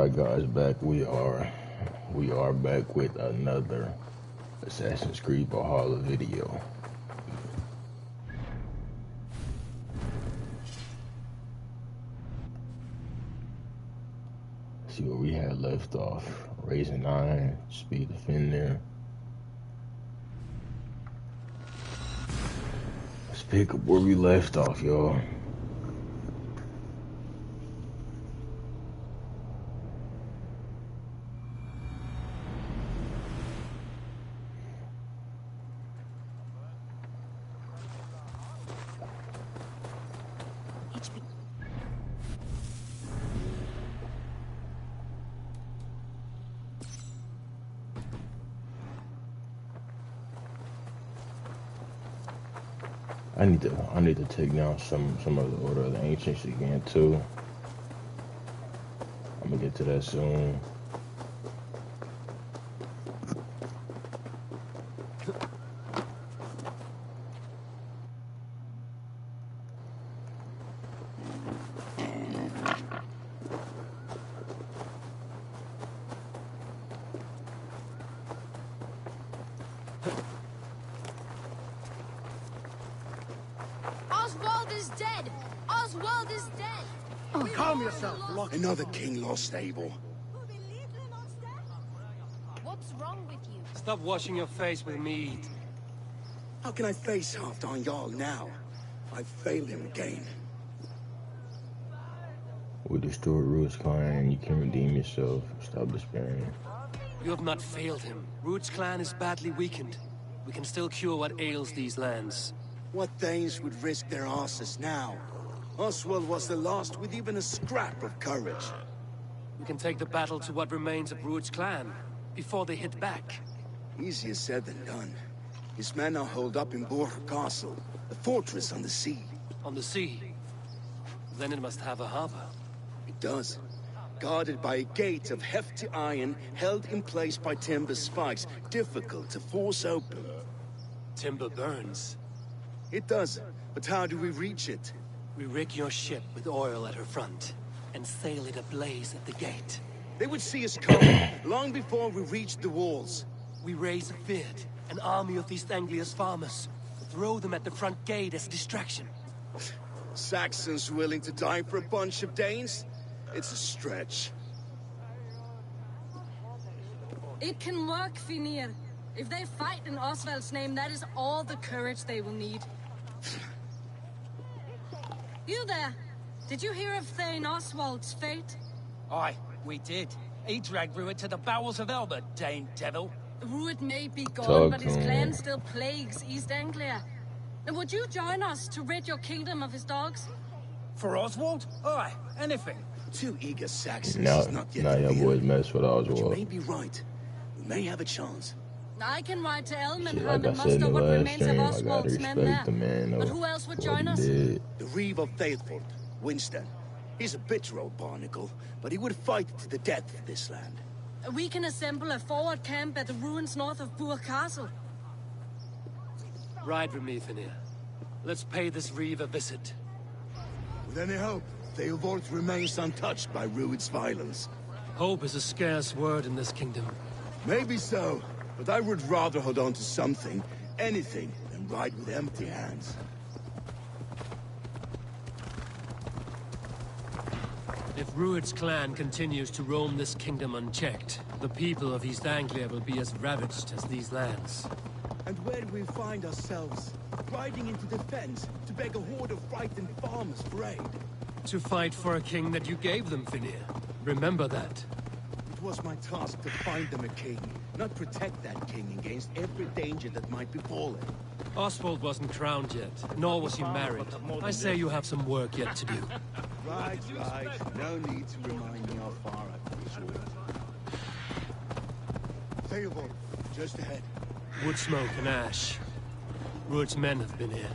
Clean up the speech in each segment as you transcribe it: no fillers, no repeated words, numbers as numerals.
Alright guys, we are back with another Assassin's Creed Valhalla video. See where we had left off. Raising 9, speed defender. Let's pick up where we left off, y'all. I need to take down some of the Order of the Ancients again too. I'm gonna get to that soon. Oswald is dead! Oswald is dead! Oh, calm yourself, Lock. Another king lost stable. What's wrong with you? Stop washing your face with mead. How can I face Halfdan Jarl now? I failed him again. We destroyed Ruud's clan. You can redeem yourself. Stop despairing. You have not failed him. Ruud's clan is badly weakened. We can still cure what ails these lands. What Danes would risk their asses now? Oswald was the last with even a scrap of courage. We can take the battle to what remains of Ruud's clan, before they hit back. Easier said than done. His men are holed up in Borg Castle, a fortress on the sea. On the sea? Then it must have a harbor. It does. Guarded by a gate of hefty iron, held in place by timber spikes, difficult to force open. Timber burns. It does, but how do we reach it? We rig your ship with oil at her front, and sail it ablaze at the gate. They would see us coming, long before we reached the walls. We raise a Fyrd, an army of East Anglia's farmers. Throw them at the front gate as a distraction. Saxons willing to die for a bunch of Danes? It's a stretch. It can work, Finir. If they fight in Oswald's name, that is all the courage they will need. You there? Did you hear of Thane Oswald's fate? Aye, we did. He dragged Ruud to the bowels of Elba, Dane devil. Ruud may be gone, Talk but his to me. clan still plagues East Anglia. And would you join us to rid your kingdom of his dogs? For Oswald? Aye, anything. Two eager Saxons Now is not yet your revealed. boys mess with But you Oswald. may be right. We may have a chance. I can ride to Shit, Elmenham like I and said in muster the what last remains of stream, I gotta Oswald's men respect the there. man. But who else would what join he us? did. The Reeve of Faithful, Winston. He's a bitter old barnacle, but he would fight to the death for this land. We can assemble a forward camp at the ruins north of Borg Castle. Ride with me, Finir. Let's pay this Reeve a visit. With any hope, Theovold remains untouched by Ruud's violence. Hope is a scarce word in this kingdom. Maybe so, but I would rather hold on to something, anything, than ride with empty hands. If Ruud's clan continues to roam this kingdom unchecked, the people of East Anglia will be as ravaged as these lands. And where do we find ourselves? Riding into defense to beg a horde of frightened farmers for aid. To fight for a king that you gave them, Finir. Remember that. It was my task to find them a king, not protect that king against every danger that might befall him. Oswald wasn't crowned yet, nor was he married. I say you have some work yet to do. Right. No need to remind me how far I've come. Theobald, just ahead. Wood smoke and ash. Ruud's men have been here.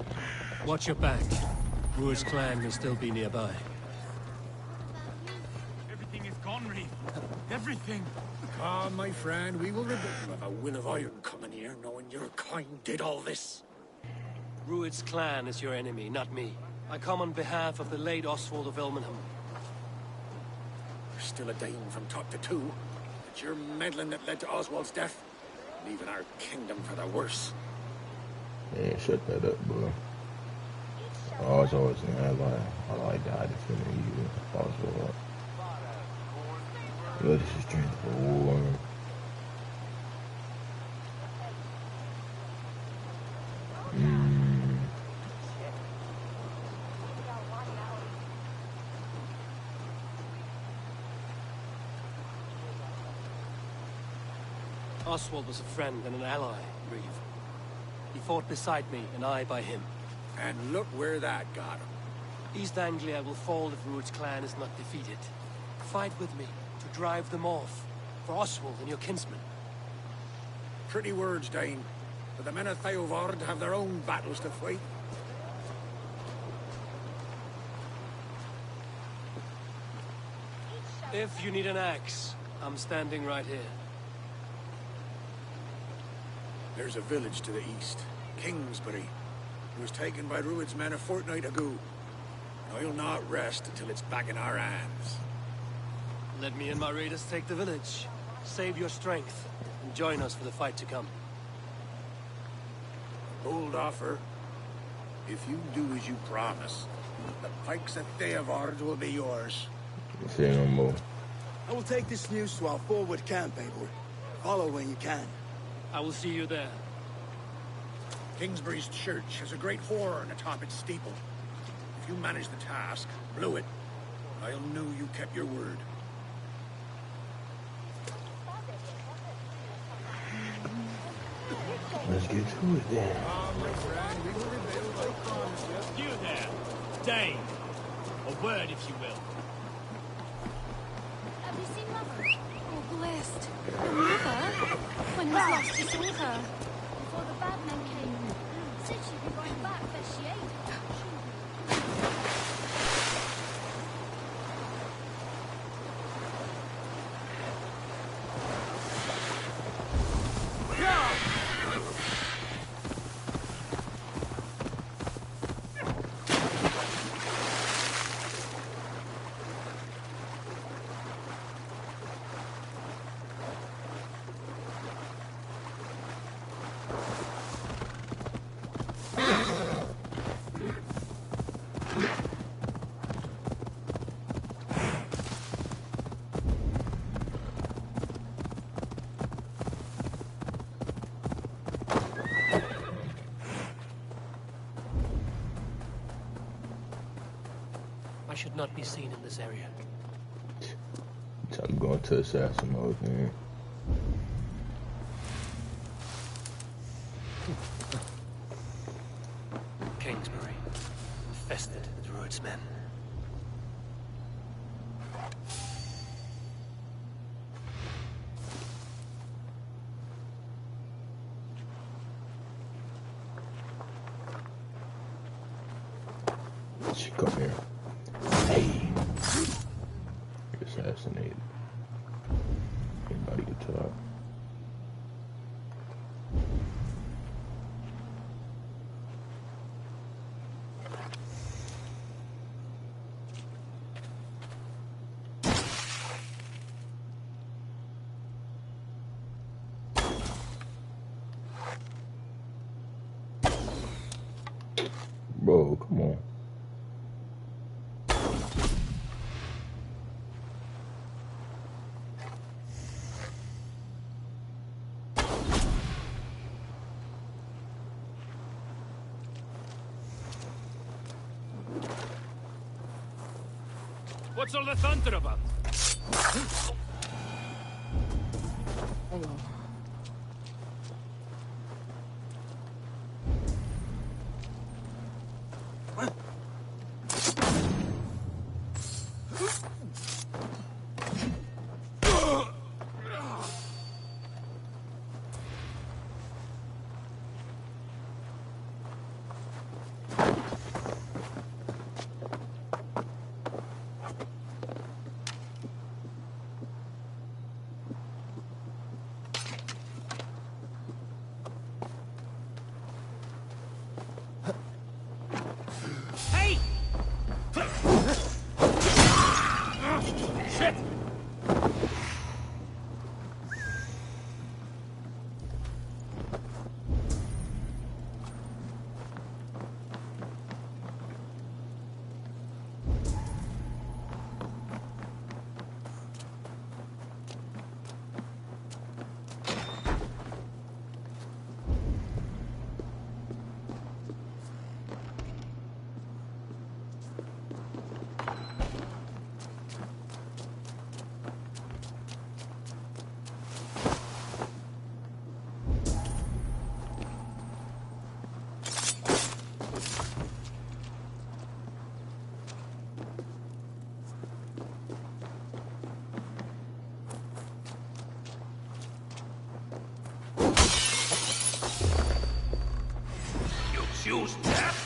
Watch your back. Ruud's clan will still be nearby. Everything is gone, Reeve. Everything. Calm, my friend. We will rid you of a will of iron coming here, knowing your kind did all this. Ruud's clan is your enemy, not me. I come on behalf of the late Oswald of Elmenham. still a Dane from top to two. It's your meddling that led to Oswald's death, leaving our kingdom for the worse. Man, shut that up, bro. Oswald's an ally. I like God defending you. Oswald. What is his strength for war? Oswald was a friend and an ally, Reeve. He fought beside me, and I by him. And look where that got him. East Anglia will fall if Rued's clan is not defeated. Fight with me to drive them off, for Oswald and your kinsmen. Pretty words, Dane. But the men of Theovard have their own battles to fight. If you need an axe, I'm standing right here. There's a village to the east, Kingsbury. It was taken by Rued's men a fortnight ago. I'll not rest until it's back in our hands. Let me and my raiders take the village. Save your strength, and join us for the fight to come. Bold offer. If you do as you promise, the pikes at Theovard will be yours. Say no more. I will take this news to our forward camp, Abel. Follow when you can. I will see you there. Kingsbury's church has a great horn atop its steeple. If you manage the task, blow it. I'll know you kept your word. Let's get to it then. You there, Dane. A word, if you will. Have you seen Mother? Oh, blessed. Your mother? When was last you saw her? Before the bad men came. Said she'd be right back, but she ain't. I should not be seen in this area. I'm going to assassin mode, man. Kingsbury, infested with Rued's men. She come here. Hey! Assassinated. Anybody can talk. Bro, come on. What's all the thunder about? choose death?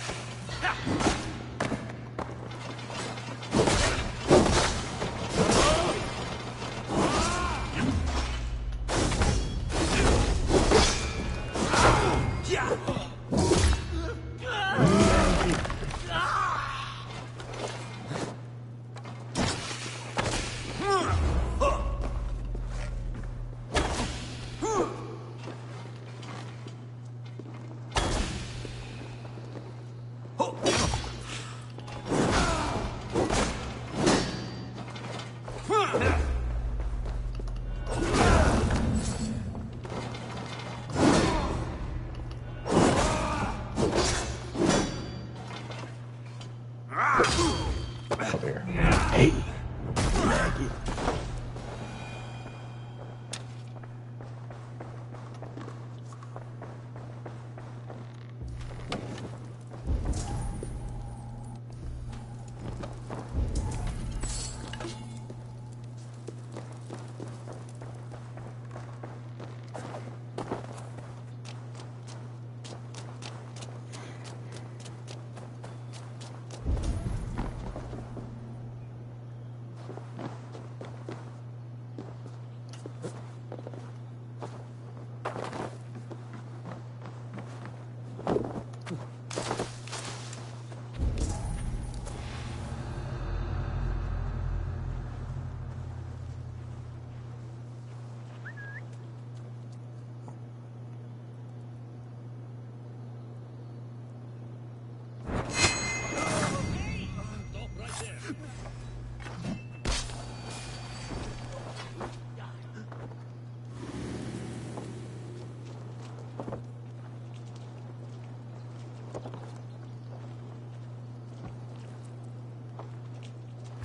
Come here. Hey, Maggie.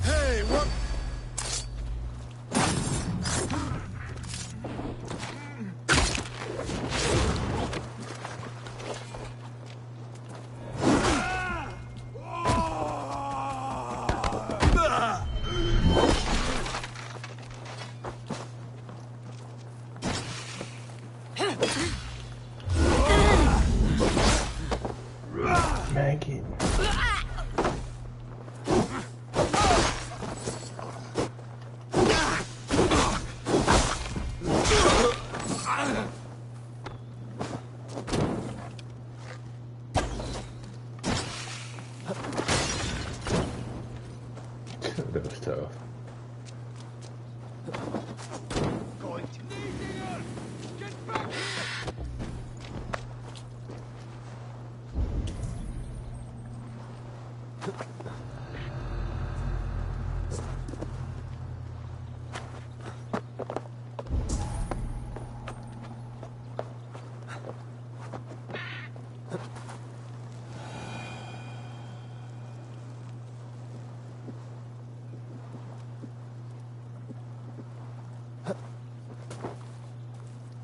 Hey, what? Maggie. That was tough.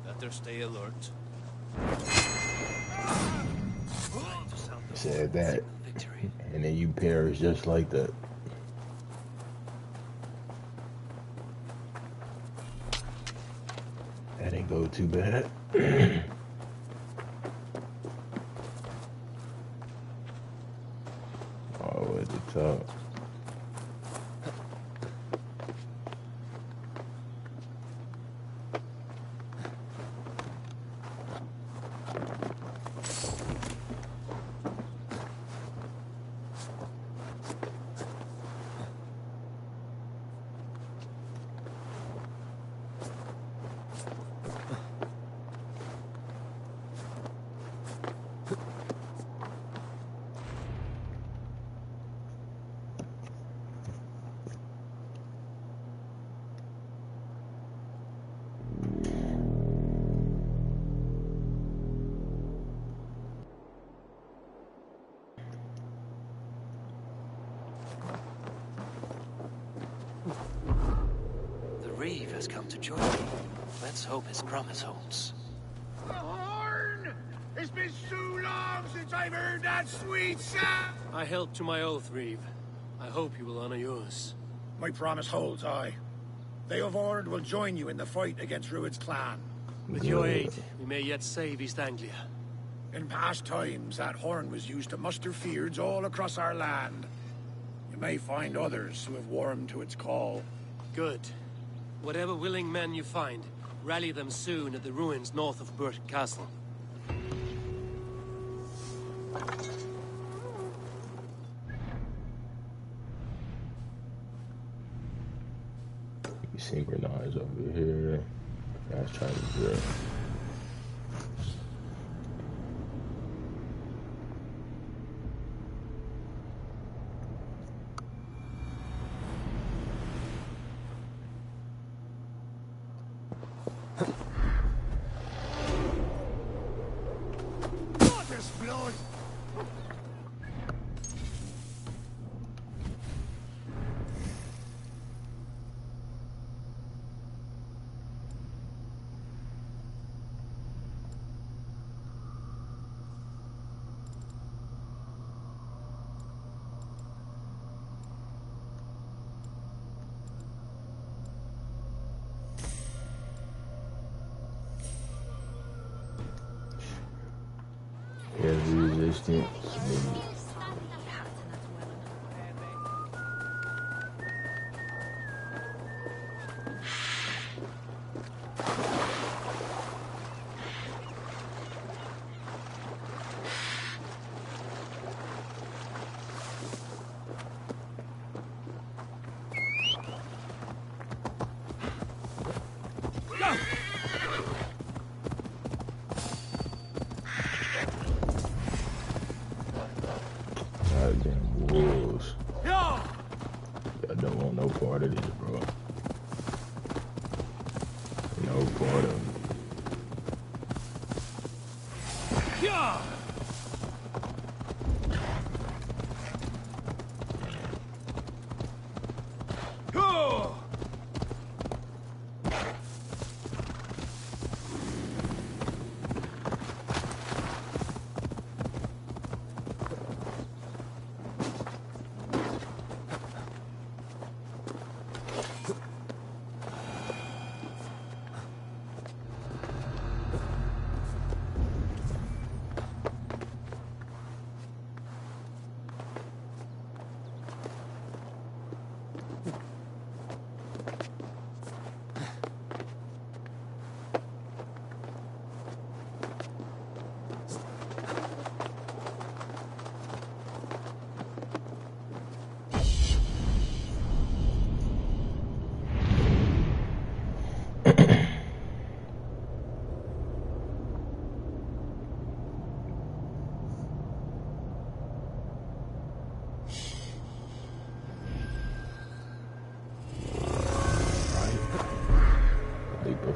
Better stay alert. Said that, and then you perish just like that. That didn't go too bad. Oh, at the top. The Reeve has come to join me. Let's hope his promise holds. The horn! It's been so long since I've heard that sweet sound! I held to my oath, Reeve. I hope you will honor yours. My promise holds, aye. They of Ord will join you in the fight against Rued's clan. With your aid, we may yet save East Anglia. In past times, that horn was used to muster fyrds all across our land. You may find others who have warmed to its call. Good. Whatever willing men you find, rally them soon at the ruins north of Burt Castle. We synchronize over here. Guys trying to do it. Heavy resistance. Goddamn wolves. I don't want no part of this, bro. No part of it.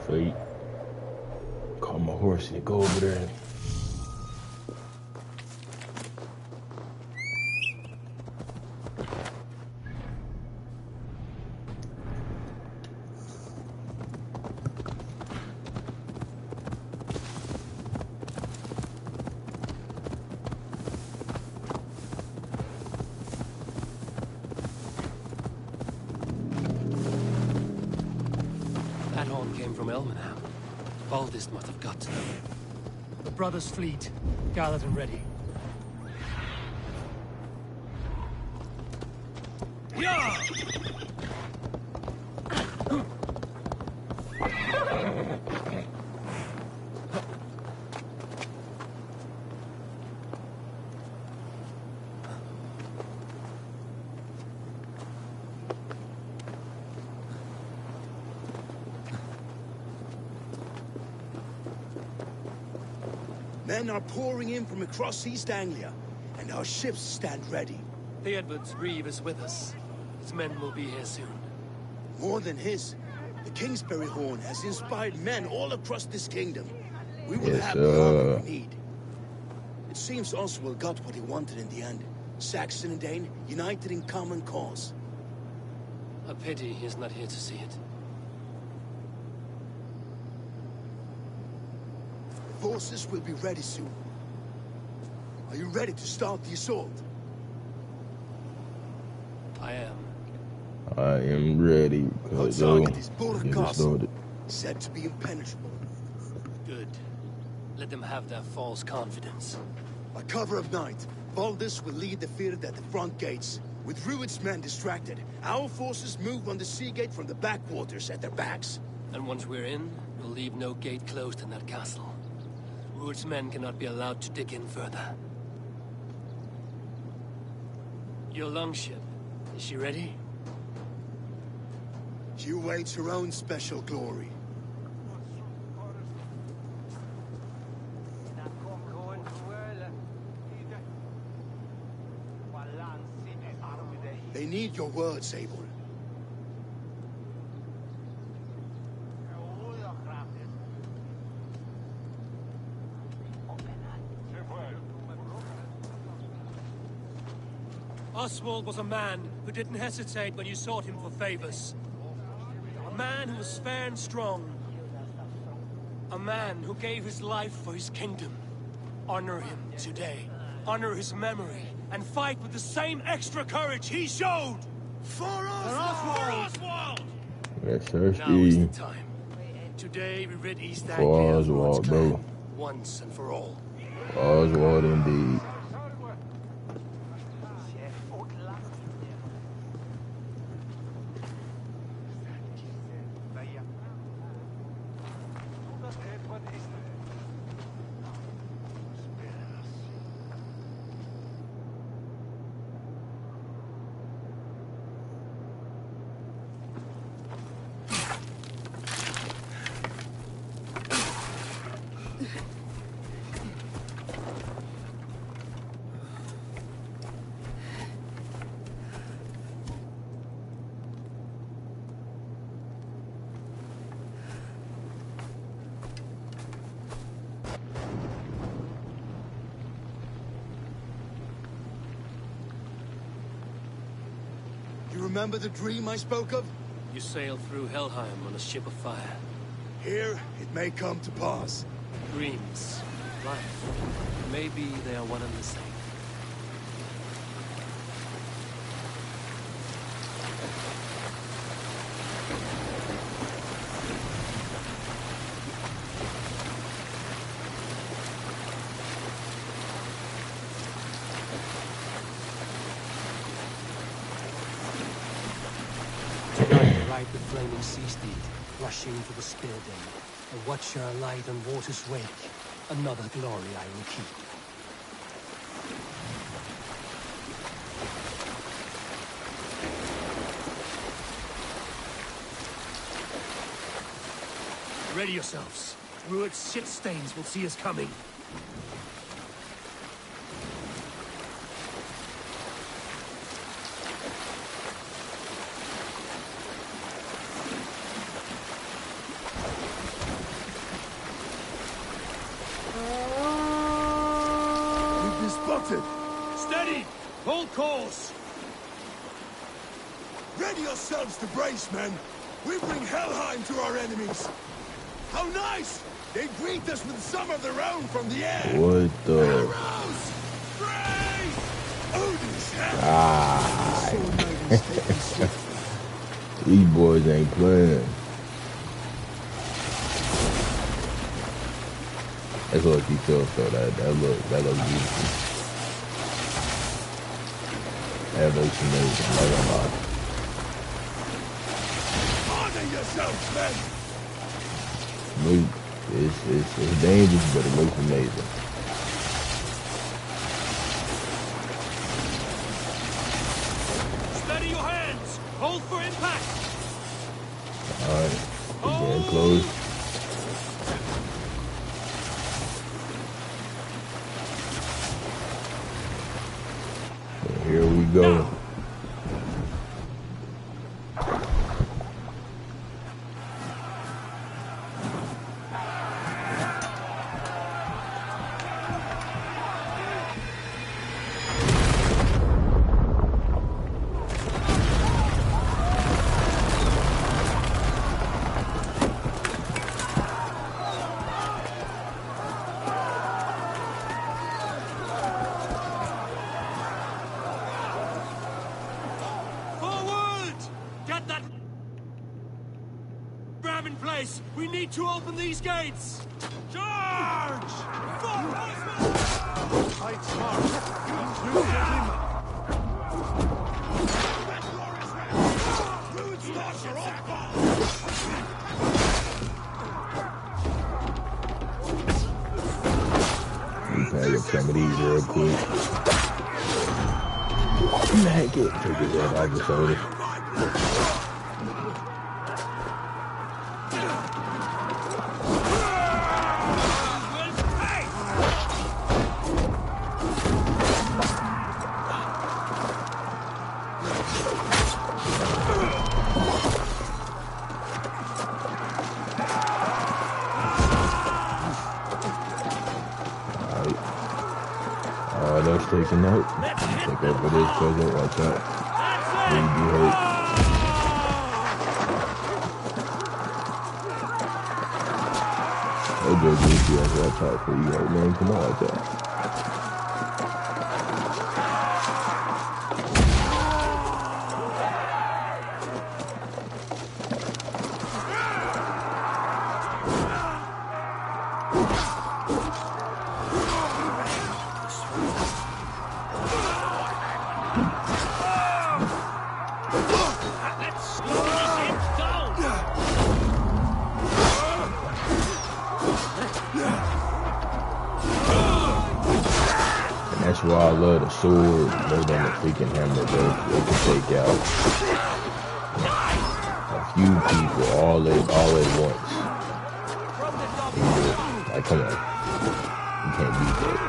Fate. Call my horse and go over there. That horn came from Elmenham. Baldist must have got to them. The brothers' fleet, gathered and ready. Men are pouring in from across East Anglia, and our ships stand ready. Theodward's Reeve is with us. His men will be here soon. More than his, the Kingsbury Horn has inspired men all across this kingdom. We will have the army we need. It seems Oswald got what he wanted in the end. Saxon and Dane united in common cause. A pity he's not here to see it. Forces will be ready soon. Are you ready to start the assault? I am. I am ready. Our target is Burt Castle, said to be impenetrable. Good. Let them have their false confidence. By cover of night, Valdis will lead the field at the front gates. With Rued's men distracted, our forces move on the sea gate from the backwaters at their backs. And once we're in, we'll leave no gate closed in that castle. Rued's men cannot be allowed to dig in further. Your longship, is she ready? She awaits her own special glory. They need your words, Abel. Oswald was a man who didn't hesitate when you sought him for favors. A man who was fair and strong. A man who gave his life for his kingdom. Honor him today. Honor his memory. And fight with the same extra courage he showed! For Oswald! For Oswald! Yes, Now is sir. the time. Today we rid East For Anglia of Oswald, Rued's bro. clan, once and for all. Oswald indeed. You remember the dream I spoke of? You sailed through Helheim on a ship of fire. Here, it may come to pass. Dreams, life, maybe they are one and the same. Ride the flaming sea steed, rushing to the spear den. A watcher light on water's wake. Another glory I will keep. Ready yourselves. Rued's shit stains will see us coming. We've been spotted! Steady! Hold course! Ready yourselves to brace, men! We bring Helheim to our enemies! How nice! They greet us with some of their own from the air! What the? Arrows! Brace! Odin's hand! Ah, So nice is taking swift. these boys ain't playing. That's what he tough though. That look beautiful. That looks amazing. Not gonna lie. Honor yourselves, men! Look, it's dangerous, but it looks amazing. Steady your hands! Hold for impact! Alright, we're getting close. Here we go. We need to open these gates! Charge! Fight smart. Don't lose the glimmer. Tag up some of these real quick. Make it. Take his head off the shoulders. Taking note. Take over this present. Watch out. Will be hurt. Oh, Joe Goofy, after I talk for you, old man. Come on, watch out. That's why I love the sword more than the freaking hammer, bro. It can take out a few people all at once. Like, come on. You can't beat that.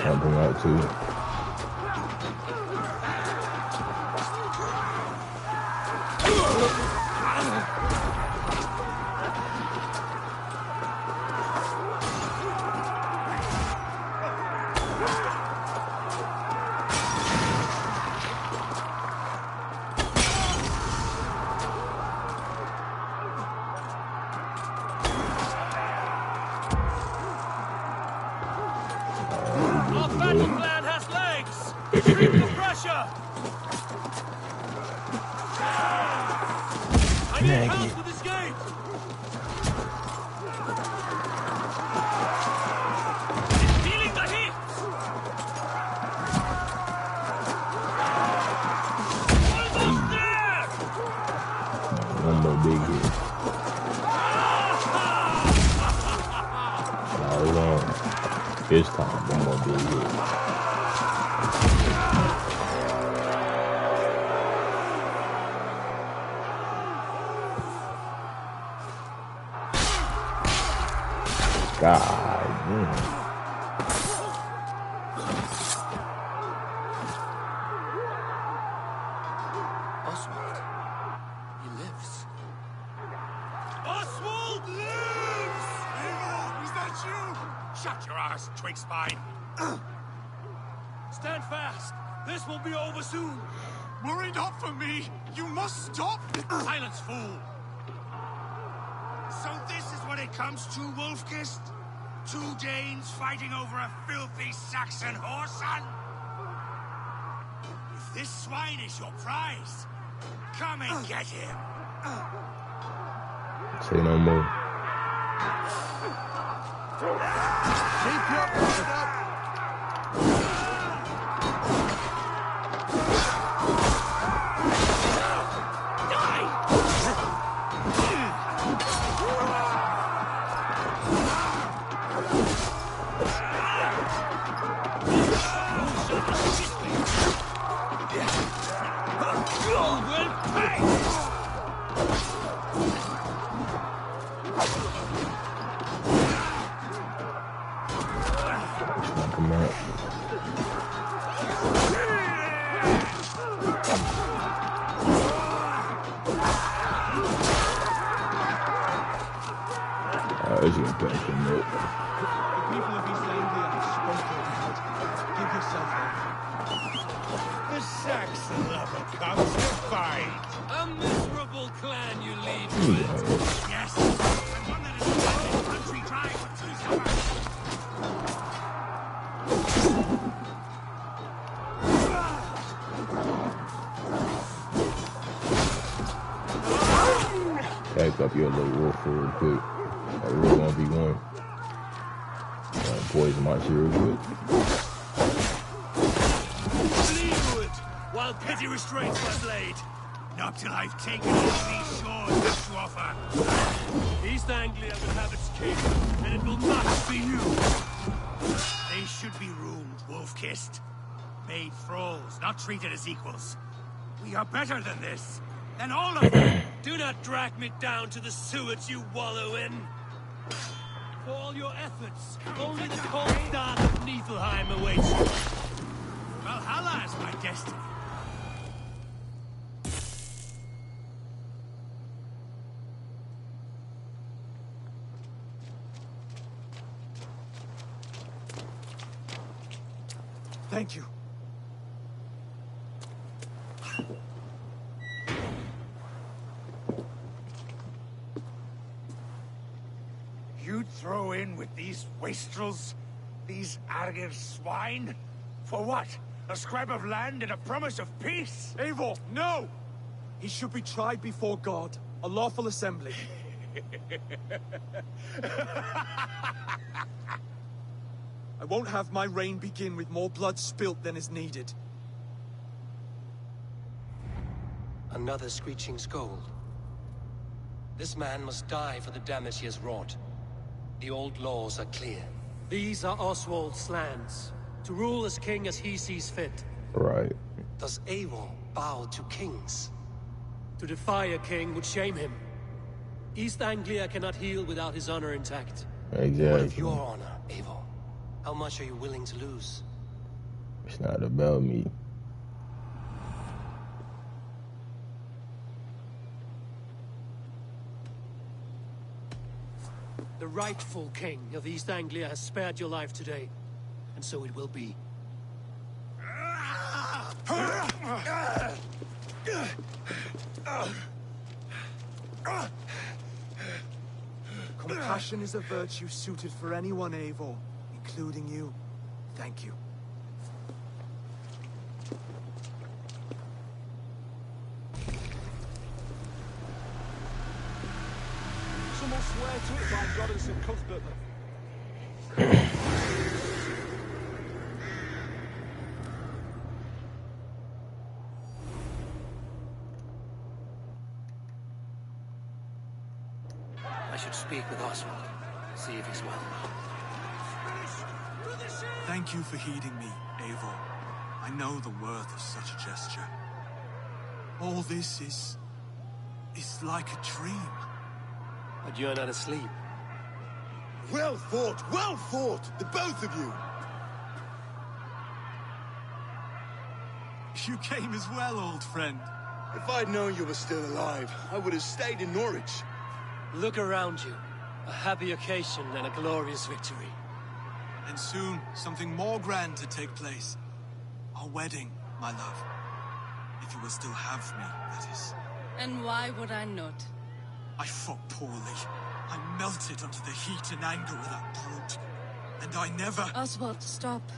Helping out too. Battle plan has legs! Bring the pressure! I need help with this gate! It's feeling the heat! Almost there! One more big hit. Hold on. This time, one more big hit. God damn. Oswald, you live. Shut your arse, twig spine! Stand fast! This will be over soon! Worry not for me! You must stop! Silence, fool! So this is what it comes to, Wolfkist? 2 Danes fighting over a filthy Saxon whoreson? If this swine is your prize, come and get him! Say no more. Keep your head up! Let's get back to milk. The people of East Anglia have spoken out. Give yourself up. The Saxon lover comes to fight! A miserable clan you lead. Yes, and one that has led this country dry for 2 summers. Back up your little wolf real quick. We're gonna be one. Poison my shit real quick. Leeward, while pity restrains my blade. Not till I've taken all these shores to offer. East Anglia will have its king, and it will not be you. They should be roomed, wolf-kissed. Made thralls, not treated as equals. We are better than this. Than all of them. Do not drag me down to the sewage you wallow in. For all your efforts, only the cold start of Niflheim awaits you. Valhalla is my destiny. Thank you. You'd throw in with these wastrels? These Argir swine? For what? A scrap of land and a promise of peace? Eivor, no! He should be tried before God, a lawful assembly. I won't have my reign begin with more blood spilt than is needed. Another screeching scold. This man must die for the damage he has wrought. The old laws are clear. These are Oswald's lands, to rule as king as he sees fit. Right. Does Eivor bow to kings? To defy a king would shame him. East Anglia cannot heal without his honor intact. Exactly. What of your honor, Eivor? How much are you willing to lose? It's not about me. The rightful king of East Anglia has spared your life today, and so it will be. Compassion is a virtue suited for anyone, Eivor, including you. Thank you. Someone swear to it by God and St. Cuthbert. I should speak with Oswald. See if he's well. Thank you for heeding me, Eivor. I know the worth of such a gesture. All this is like a dream. But you're not asleep. Well fought, the both of you. You came as well, old friend. If I'd known you were still alive, I would have stayed in Norwich. Look around you. A happy occasion and a glorious victory. And soon, something more grand to take place. Our wedding, my love. If you will still have me, that is. And why would I not? I fought poorly. I melted under the heat and anger of that brute. And I never... Oswald, stop.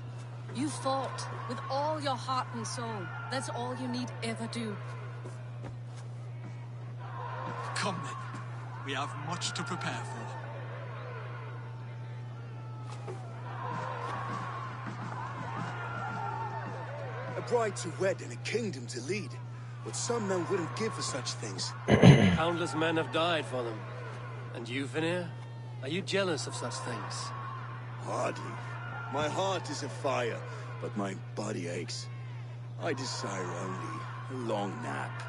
You fought with all your heart and soul. That's all you need ever do. Come then. We have much to prepare for. A bride to wed and a kingdom to lead. But some men wouldn't give for such things. Countless men have died for them. And you, Vanir? Are you jealous of such things? Hardly. My heart is afire, but my body aches. I desire only a long nap.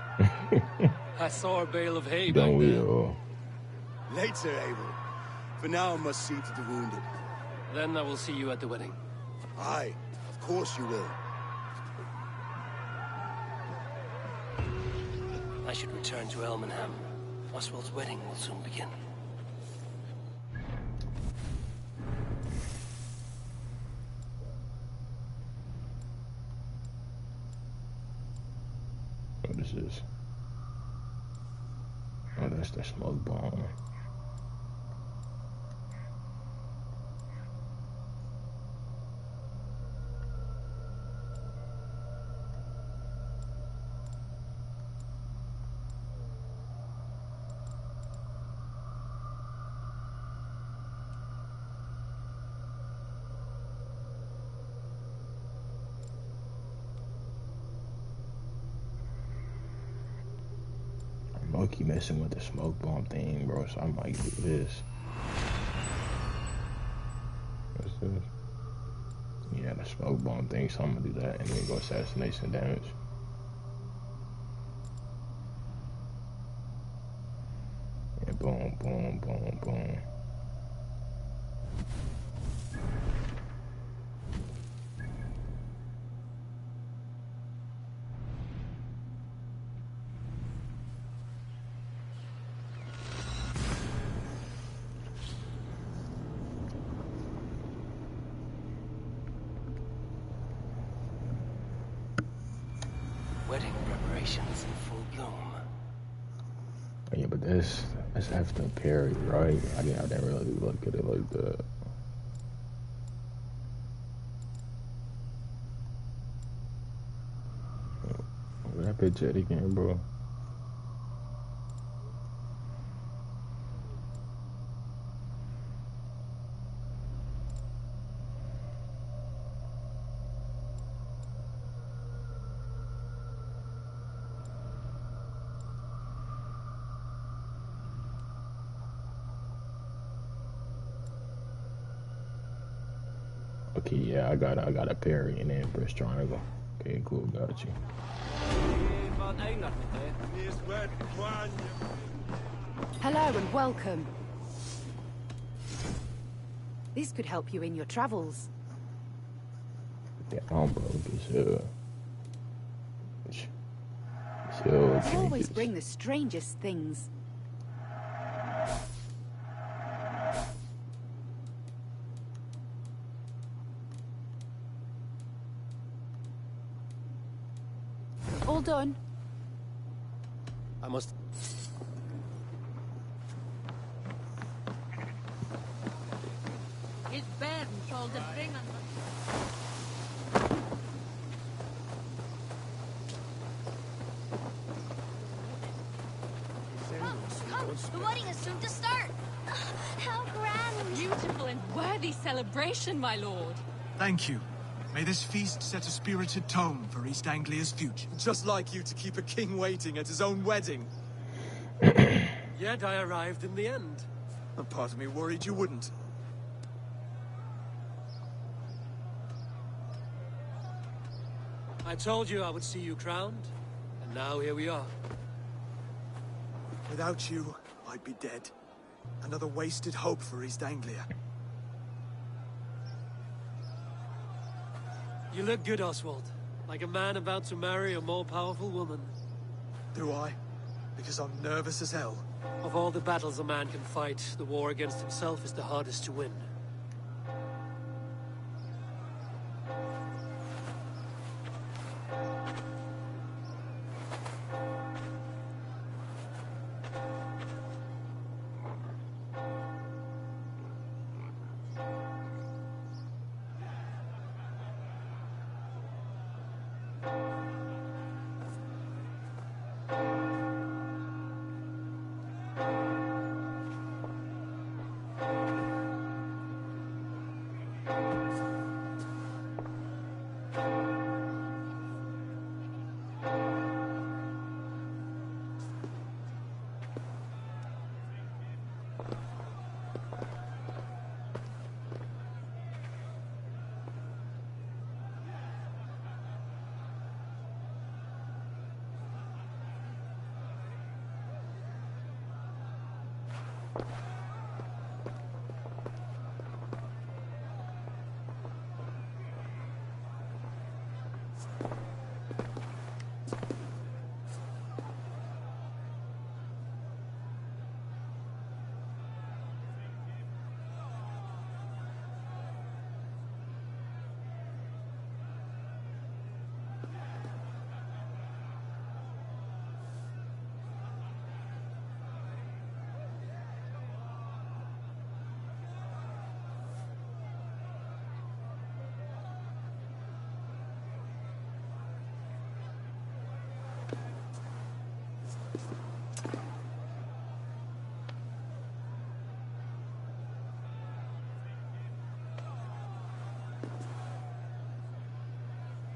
I saw a bale of hay back Don't we there. all? Later, Abel. For now, I must see to the wounded. Then I will see you at the wedding. Aye, of course you will. I should return to Elmenham. Oswald's wedding will soon begin. What is this? Oh, that's the smoke bomb. Monkey messing with the smoke bomb thing, bro, so I might do this. What's this? Yeah, the smoke bomb thing, so I'm gonna do that and then go assassination damage. And boom, boom, boom, boom. Wedding preparations in full bloom. Yeah, but that's after parry, right? I didn't really look at it like that. Where that bitch at again, bro? Okay, yeah, I got a parry and then press triangle. Okay, cool, got you. Hello and welcome. This could help you in your travels. Yeah, bro, You always bring the strangest things. All done. I must... His bairn told the bring on. Come, the wedding is soon to start. How grand. Beautiful and worthy celebration, my lord. Thank you. May this feast set a spirited tone for East Anglia's future. Just like you to keep a king waiting at his own wedding. Yet I arrived in the end. A part of me worried you wouldn't. I told you I would see you crowned, and now here we are. Without you, I'd be dead. Another wasted hope for East Anglia. You look good, Oswald. Like a man about to marry a more powerful woman. Do I? Because I'm nervous as hell. Of all the battles a man can fight, the war against himself is the hardest to win.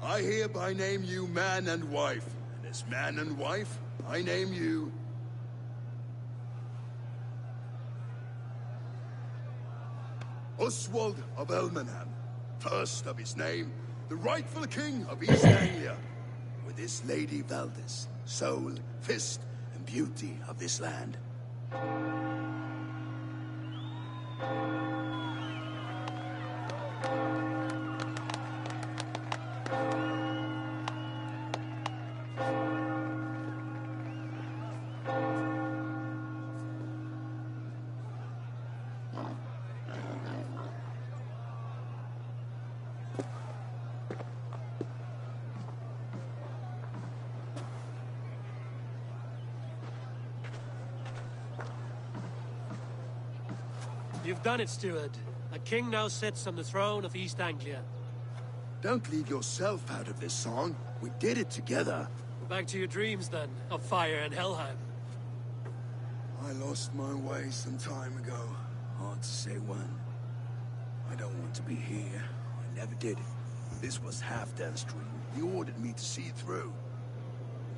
I hereby name you man and wife, and as man and wife, I name you... Oswald of Elmenham, first of his name, the rightful king of East Anglia, with his lady Valdis, soul, fist, and beauty of this land. You've done it, steward. A king now sits on the throne of East Anglia. Don't leave yourself out of this song. We did it together. Back to your dreams, then, of fire and Helheim. I lost my way some time ago. Hard to say when. I don't want to be here. I never did. This was Halfdan's dream. He ordered me to see it through.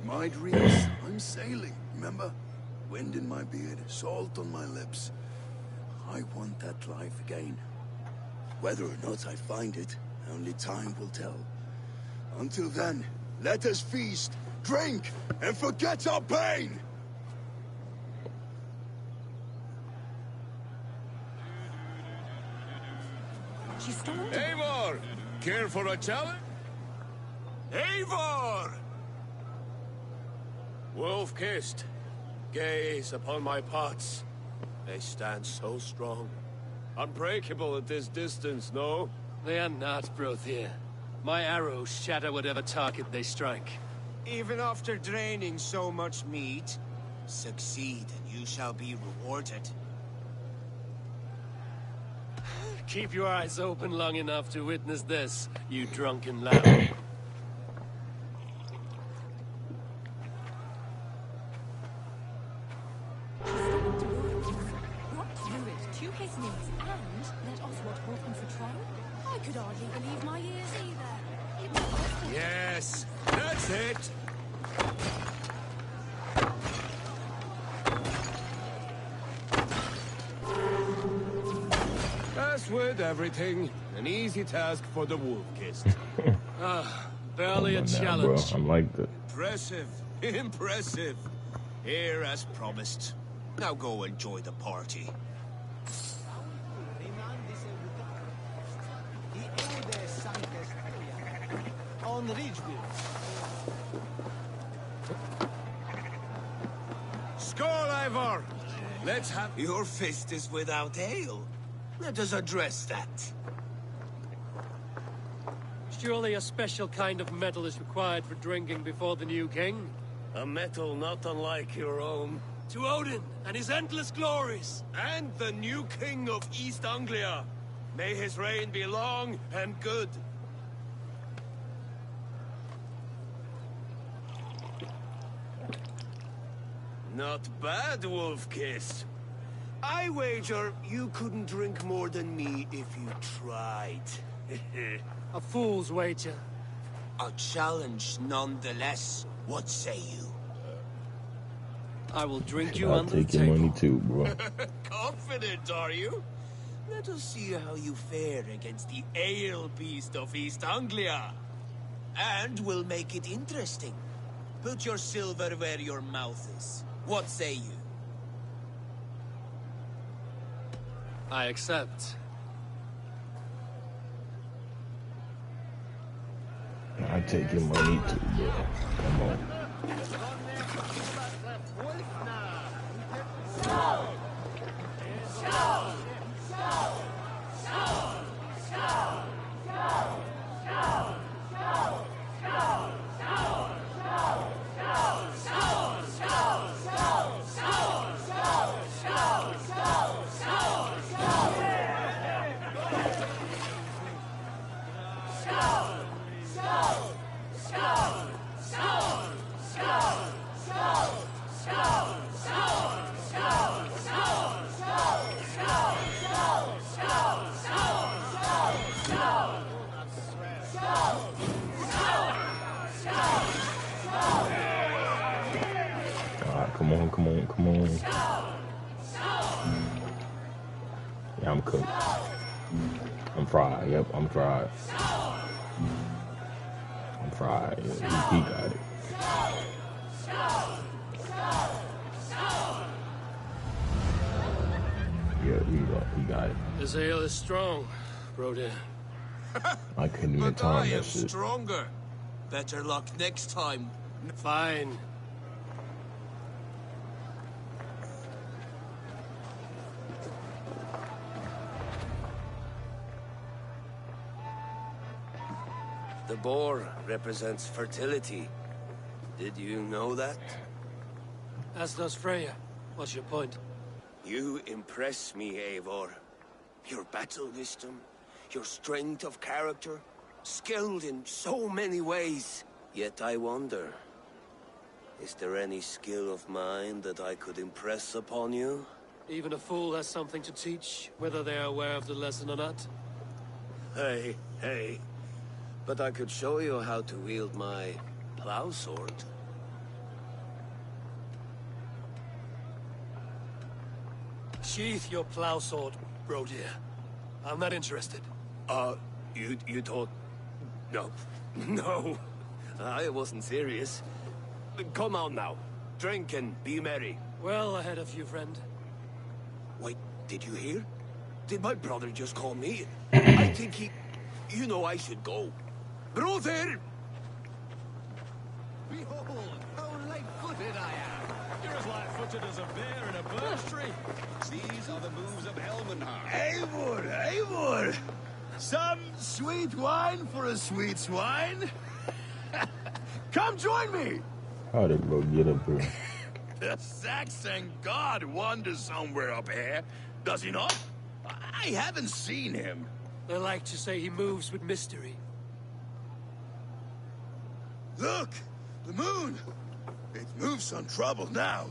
In my dreams, I'm sailing, remember? Wind in my beard, salt on my lips. I want that life again. Whether or not I find it, only time will tell. Until then, let us feast, drink, and forget our pain! She's stormed. Eivor! Care for a challenge? Eivor! Wolf-kissed, gaze upon my pots. They stand so strong. Unbreakable at this distance, no? They are not, Brothier. My arrows shatter whatever target they strike. Even after draining so much meat, succeed and you shall be rewarded. Keep your eyes open long enough to witness this, you drunken lamb. His knees and let Oswald hold him for trial? I could hardly believe my ears either. It was Oswald. Yes, that's it! As with everything, an easy task for the wolf-kissed. Barely a Come on now, challenge. bro. I like that. Impressive, impressive. Here as promised. Now go enjoy the party. On Ridgeville. Skål, Eivor! Let's have... Your fist is without ale. Let us address that. Surely a special kind of metal is required for drinking before the new king? A metal not unlike your own. To Odin and his endless glories! And the new king of East Anglia. May his reign be long and good. Not bad, Wolf-kissed. I wager you couldn't drink more than me if you tried. A fool's wager. A challenge nonetheless. What say you? I will drink you I'll under the take your table. money too, bro. confident, are you? Let us see how you fare against the ale beast of East Anglia. And we'll make it interesting. Put your silver where your mouth is. What say you? I accept. I take your money too, bro. Come on. Come on. Yeah, I'm cooked. I'm fried. Yep, I'm fried. I'm fried. Yeah, he got it. Yeah, he got it. This ale is strong, Brody. I couldn't even But I time am that shit. stronger. Better luck next time. Fine. The boar represents fertility. Did you know that? As does Freya. What's your point? You impress me, Eivor. Your battle wisdom, your strength of character, skilled in so many ways. Yet I wonder, is there any skill of mine that I could impress upon you? Even a fool has something to teach, whether they are aware of the lesson or not. Hey. But I could show you how to wield my plow sword. Sheath your plow sword, Brody. I'm not interested. You thought... No, I wasn't serious. Come on now, drink and be merry. Well ahead of you, friend. Wait, did you hear? Did my brother just call me? I think he... You know I should go. Brother! Behold, how light-footed I am. You're as light-footed as a bear in a birch tree. These are the moves of Elmenhar. Eivor! Some sweet wine for a sweet swine? Come join me! How did bro get up here? The Saxon god wanders somewhere up here, does he not? I haven't seen him. They like to say he moves with mystery. Look! The moon! It moves on trouble now.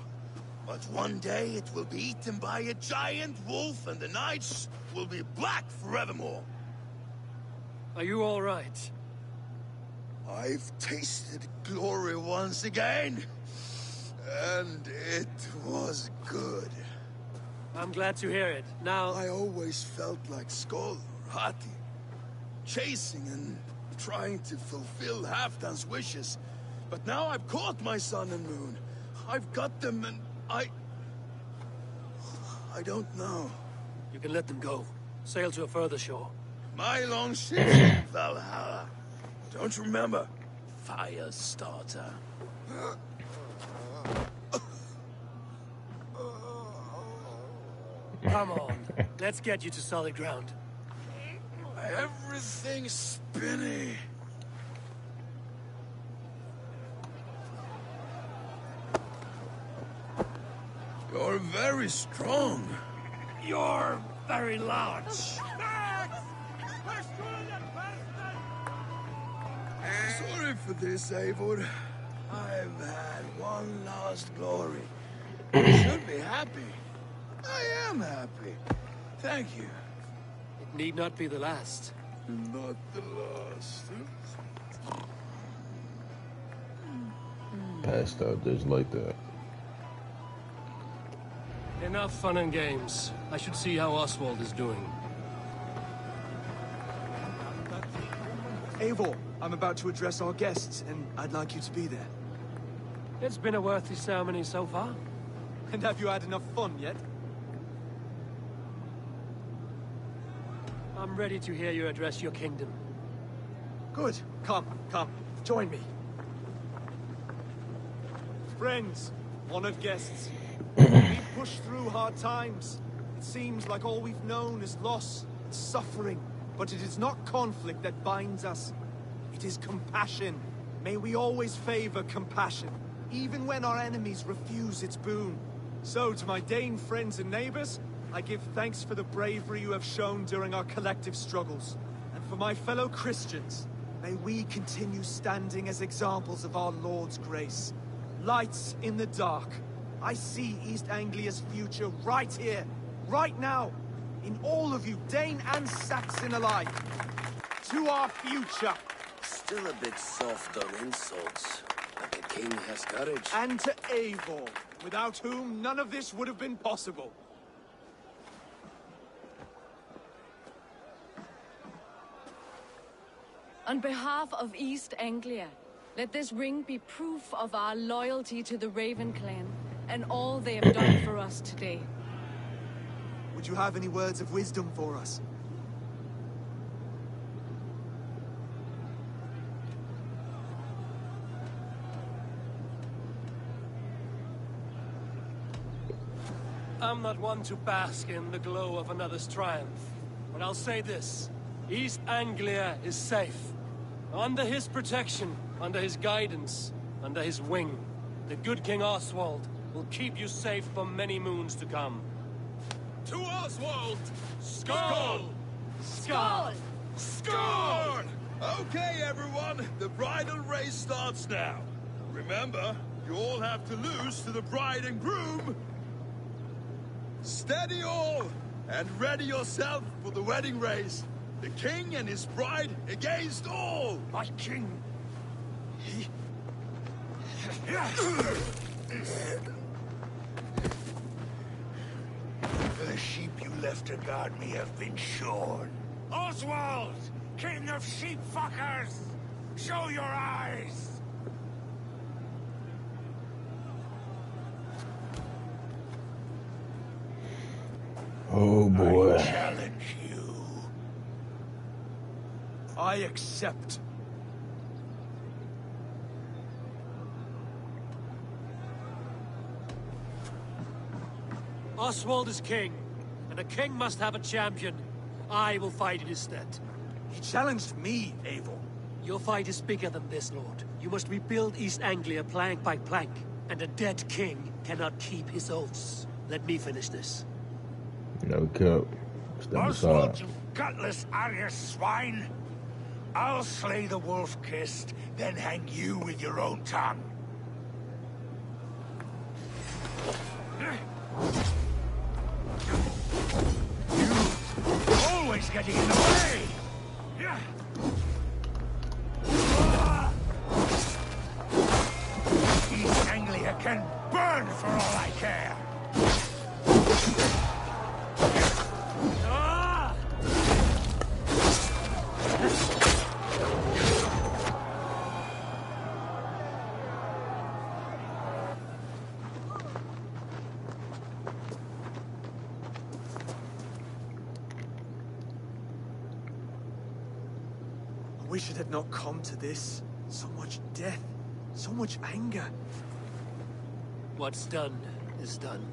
But one day it will be eaten by a giant wolf and the nights will be black forevermore. Are you all right? I've tasted glory once again. And it was good. I'm glad to hear it. Now... I always felt like Skoll or Hati. Chasing and trying to fulfill Halfdan's wishes. But now I've caught my sun and moon. I've got them and I don't know. You can let them go. Sail to a further shore. My long ship's in Valhalla. Don't you remember? Firestarter. Come on. Let's get you to solid ground. Everything's spinny. You're very strong. You're very large. Sorry for this, Eivor. I've had one last glory. You should be happy. I am happy. Thank you. It need not be the last. Not the last. Passed out just like that. Enough fun and games. I should see how Oswald is doing. Eivor, I'm about to address our guests, and I'd like you to be there. It's been a worthy ceremony so far. And have you had enough fun yet? I'm ready to hear you address your kingdom. Good. Come, join me. Friends, honored guests, we've pushed through hard times. It seems like all we've known is loss and suffering, but it is not conflict that binds us. It is compassion. May we always favor compassion, even when our enemies refuse its boon. So, to my Dane friends and neighbors, I give thanks for the bravery you have shown during our collective struggles. And for my fellow Christians, may we continue standing as examples of our Lord's grace. Lights in the dark. I see East Anglia's future right here, right now, in all of you, Dane and Saxon alike. To our future. Still a bit soft on insults, but the king has courage. And to Eivor, without whom none of this would have been possible. On behalf of East Anglia, let this ring be proof of our loyalty to the Raven clan and all they have done for us today. Would you have any words of wisdom for us? I'm not one to bask in the glow of another's triumph, but I'll say this. East Anglia is safe. Under his protection, under his guidance, under his wing, the good King Oswald will keep you safe for many moons to come. To Oswald! Skull! Skull! Skull! Okay, everyone, the bridal race starts now. Remember, you all have to lose to the bride and groom. Steady all, and ready yourself for the wedding race. The king and his bride against all! My king! The sheep you left to guard me have been shorn. Oswald! King of sheep fuckers! Show your eyes! Oh boy. I challenge you. I accept. Oswald is king, and a king must have a champion. I will fight in his stead. He challenged me, Eivor. Your fight is bigger than this, Lord. You must rebuild East Anglia plank by plank, and a dead king cannot keep his oaths. Let me finish this. No cup. Step Oswald, aside. you gutless Arya swine! I'll slay the wolf-kissed, then hang you with your own tongue. You always getting in the way! East Anglia can burn for all I care! I wish it had not come to this. So much death, so much anger. What's done is done.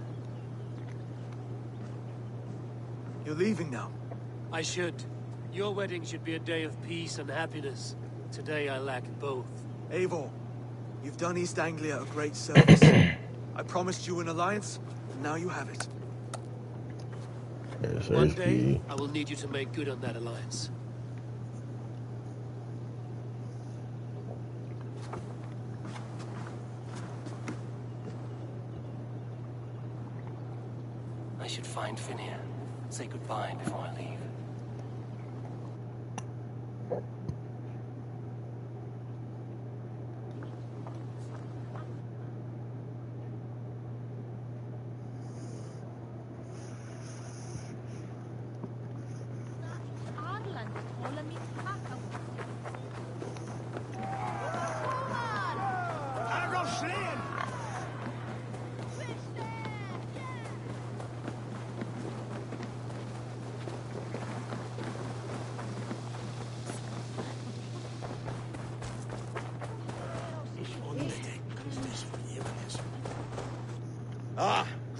You're leaving now. I should. Your wedding should be a day of peace and happiness. Today I lack both. Eivor, you've done East Anglia a great service. I promised you an alliance, and now you have it. Yes, One day, I will need you to make good on that alliance. I should find Finir. Say goodbye before I leave.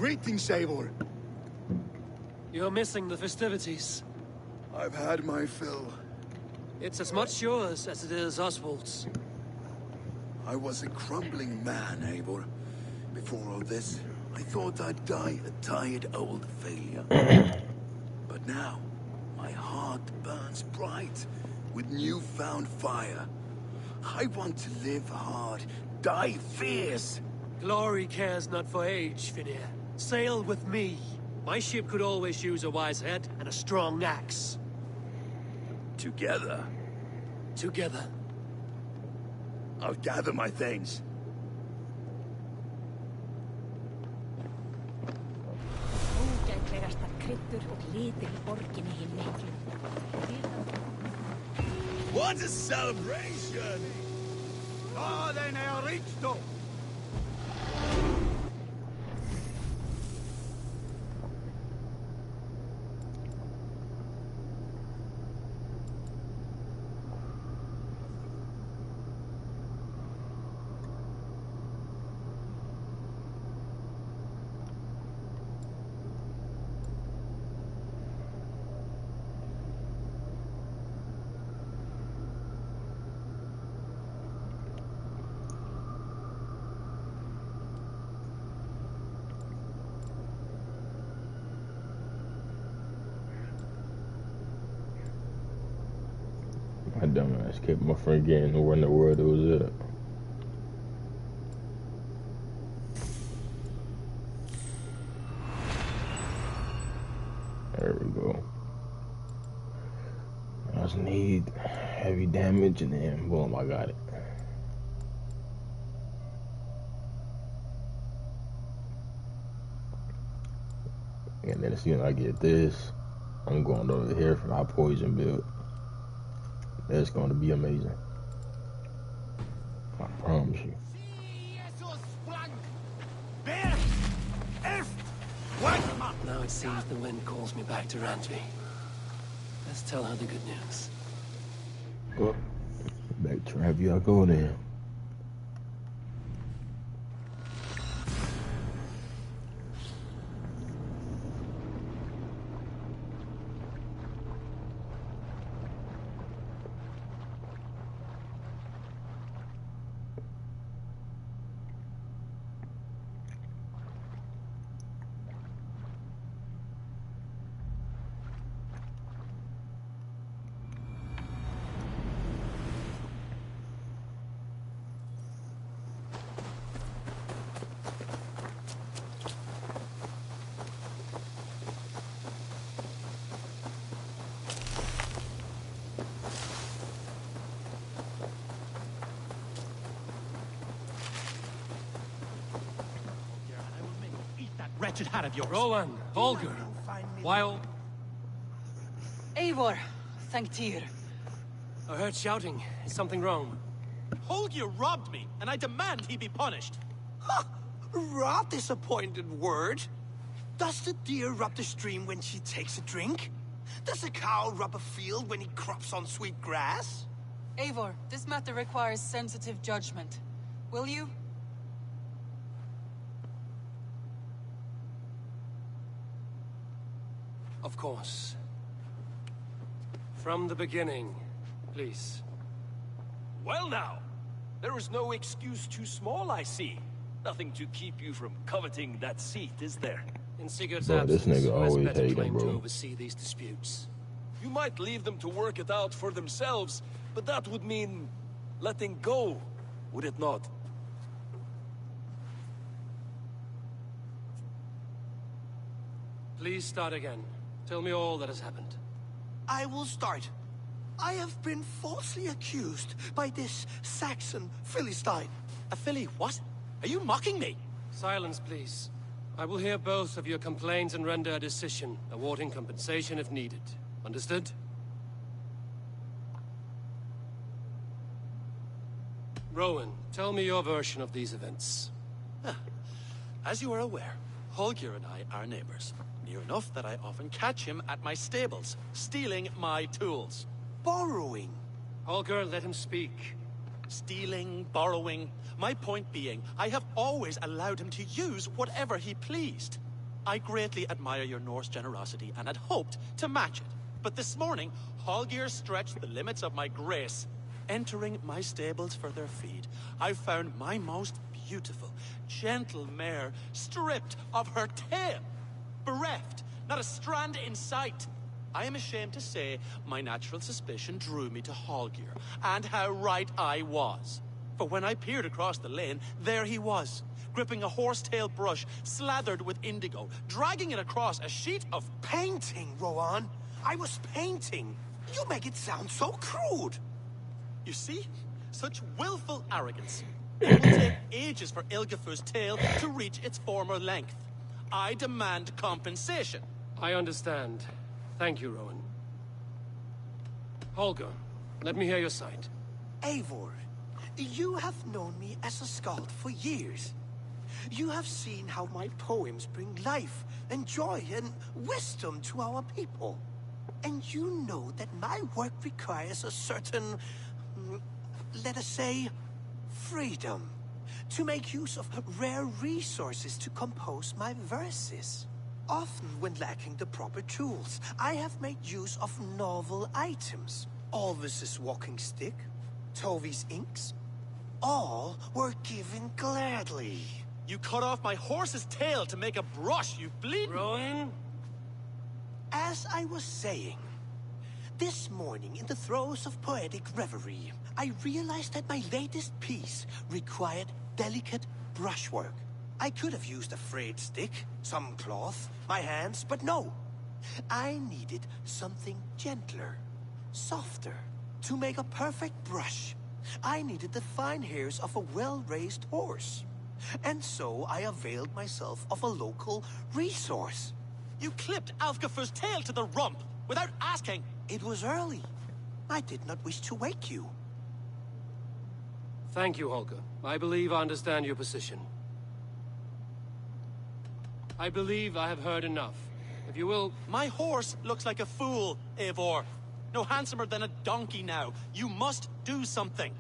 Greetings, Eivor. You're missing the festivities. I've had my fill. It's as much yours as it is Oswald's. I was a crumbling man, Eivor. Before all this, I thought I'd die a tired old failure. But now, my heart burns bright with newfound fire. I want to live hard, die fierce. Glory cares not for age, Finir. Sail with me. My ship could always use a wise head and a strong axe. Together? Together. I'll gather my things. What a celebration! Ah, then I reached them. My dumbass kept my friend getting nowhere in the world it was at. There we go. I just need heavy damage and then boom, I got it. And then as soon as I get this, I'm going over here for my poison build. That's going to be amazing. I promise you. Now it seems the wind calls me back to Randvi. Let's tell her the good news. Well, back to Randvi I go then. Wretched hat of yours. Rowan, Holger, while... Eivor, thank Tyr. I heard shouting. Is something wrong? Holger robbed me, and I demand he be punished. Ha! Rot disappointed word. Does the deer rub the stream when she takes a drink? Does a cow rub a field when he crops on sweet grass? Eivor, this matter requires sensitive judgment. Will you? Of course. From the beginning, please. Well now, there is no excuse too small, I see. Nothing to keep you from coveting that seat, is there? In Sigurd's Bro, absence, this nigga who has always better hating, claim to bro. oversee these disputes? You might leave them to work it out for themselves, but that would mean letting go, would it not? Please start again. Tell me all that has happened. I will start. I have been falsely accused by this Saxon Philistine. A Philly what? Are you mocking me? Silence, please. I will hear both of your complaints and render a decision, awarding compensation if needed. Understood? Rowan, tell me your version of these events. As you are aware, Holger and I are neighbors. Near enough that I often catch him at my stables, stealing my tools. Borrowing. Holger, let him speak. Stealing, borrowing. My point being, I have always allowed him to use whatever he pleased. I greatly admire your Norse generosity and had hoped to match it. But this morning, Hallgeir stretched the limits of my grace. Entering my stables for their feed, I found my most beautiful, gentle mare stripped of her tail. Bereft, not a strand in sight. I am ashamed to say my natural suspicion drew me to Hallgeir, and how right I was. For when I peered across the lane, there he was, gripping a horsetail brush slathered with indigo, dragging it across a sheet of... Painting, Rowan! I was painting! You make it sound so crude! You see? Such willful arrogance. It will take ages for Ilgafur's tail to reach its former length. I demand compensation. I understand. Thank you, Rowan. Holger, let me hear your side. Eivor, you have known me as a skald for years. You have seen how my poems bring life and joy and wisdom to our people. And you know that my work requires a certain, let us say, freedom. To make use of rare resources to compose my verses. Often when lacking the proper tools, I have made use of novel items. Alvis's walking stick, Tovi's inks, all were given gladly. You cut off my horse's tail to make a brush, you bleed... Rowan? As I was saying, this morning in the throes of poetic reverie, I realized that my latest piece required delicate brushwork. I could have used a frayed stick, some cloth, my hands, but no. I needed something gentler, softer. To make a perfect brush, I needed the fine hairs of a well-raised horse. And so I availed myself of a local resource. You clipped Alfgafur's tail to the rump, without asking. It was early. I did not wish to wake you. Thank you, Holger. I believe I understand your position. I believe I have heard enough. If you will... My horse looks like a fool, Eivor. No handsomer than a donkey now. You must do something.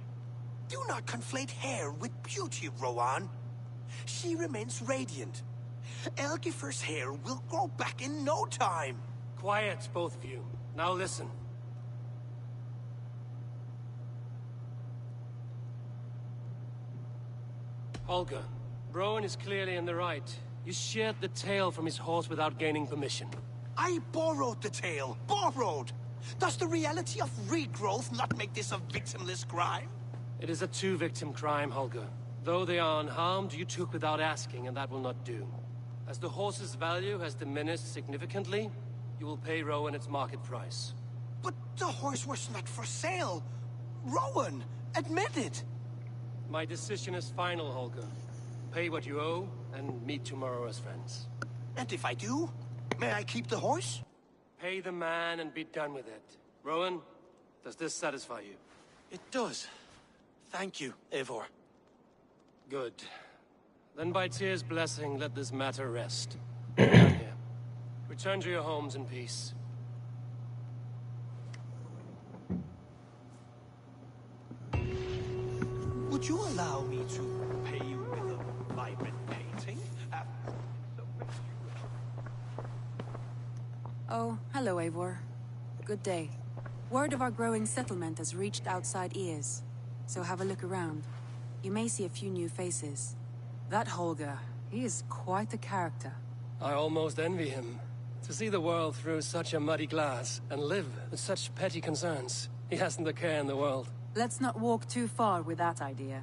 Do not conflate hair with beauty, Rowan. She remains radiant. Elgifur's hair will grow back in no time. Quiet, both of you. Now listen. Holger, Rowan is clearly in the right. You sheared the tail from his horse without gaining permission. I borrowed the tail. Borrowed! Does the reality of regrowth not make this a victimless crime? It is a two-victim crime, Holger. Though they are unharmed, you took without asking, and that will not do. As the horse's value has diminished significantly, you will pay Rowan its market price. But the horse was not for sale. Rowan, admit it. My decision is final, Holger. Pay what you owe, and meet tomorrow as friends. And if I do, may I keep the horse? Pay the man and be done with it. Rowan, does this satisfy you? It does. Thank you, Eivor. Good. Then by Tyr's blessing, let this matter rest. Down here. Return to your homes in peace. Would you allow me to pay you with a vibrant painting? Oh, hello, Eivor. Good day. Word of our growing settlement has reached outside ears, so have a look around. You may see a few new faces. That Holger, he is quite a character. I almost envy him. To see the world through such a muddy glass, and live with such petty concerns. He hasn't a care in the world. Let's not walk too far with that idea.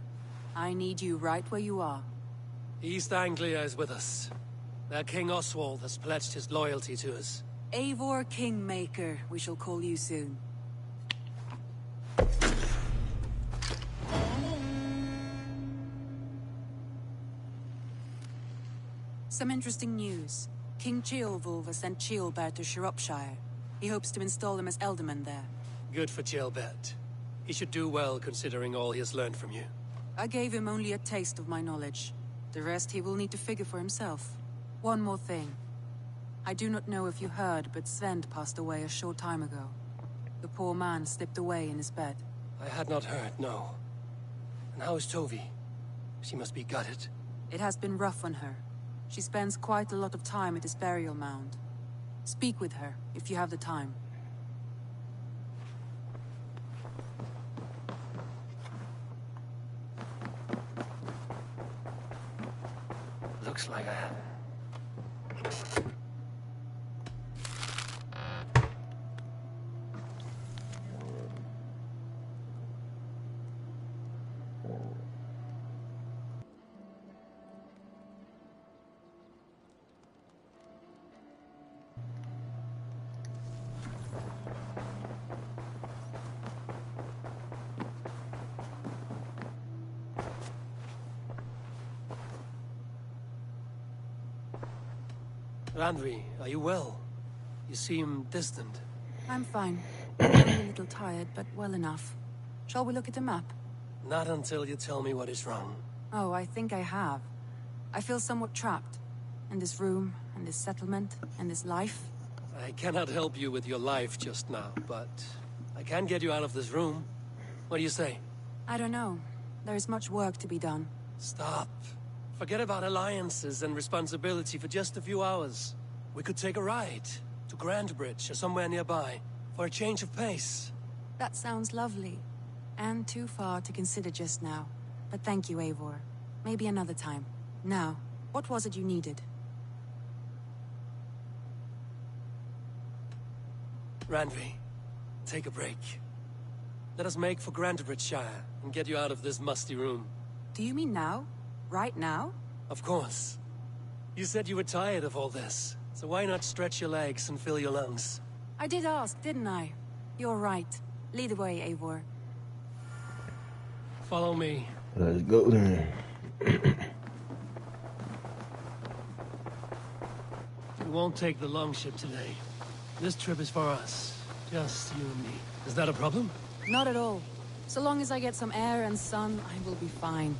I need you right where you are. East Anglia is with us. Their King Oswald has pledged his loyalty to us. Eivor Kingmaker, we shall call you soon. Some interesting news. King Ceolwulf has sent Ceolbert to Shropshire. He hopes to install him as Elderman there. Good for Ceolbert. He should do well considering all he has learned from you. I gave him only a taste of my knowledge. The rest he will need to figure for himself. One more thing. I do not know if you heard, but Svend passed away a short time ago. The poor man slipped away in his bed. I had not heard, no. And how is Tovi? She must be gutted. It has been rough on her. She spends quite a lot of time at this burial mound. Speak with her, if you have the time. Looks like I have. Randvi, are you well? You seem distant. I'm fine. I'm a little tired, but well enough. Shall we look at the map? Not until you tell me what is wrong. Oh, I think I have. I feel somewhat trapped. In this room, in this settlement, in this life. I cannot help you with your life just now, but I can get you out of this room. What do you say? I don't know. There is much work to be done. Stop. Forget about alliances and responsibility for just a few hours. We could take a ride to Grandbridge or somewhere nearby for a change of pace. That sounds lovely. And too far to consider just now. But thank you, Eivor. Maybe another time. Now, what was it you needed? Randvi, take a break. Let us make for Grandbridgeshire and get you out of this musty room. Do you mean now? Right now? Of course. You said you were tired of all this, so why not stretch your legs and fill your lungs? I did ask, didn't I? You're right. Lead the way, Eivor. Follow me. Let's go then. We won't take the longship today. This trip is for us. Just you and me. Is that a problem? Not at all. So long as I get some air and sun, I will be fine.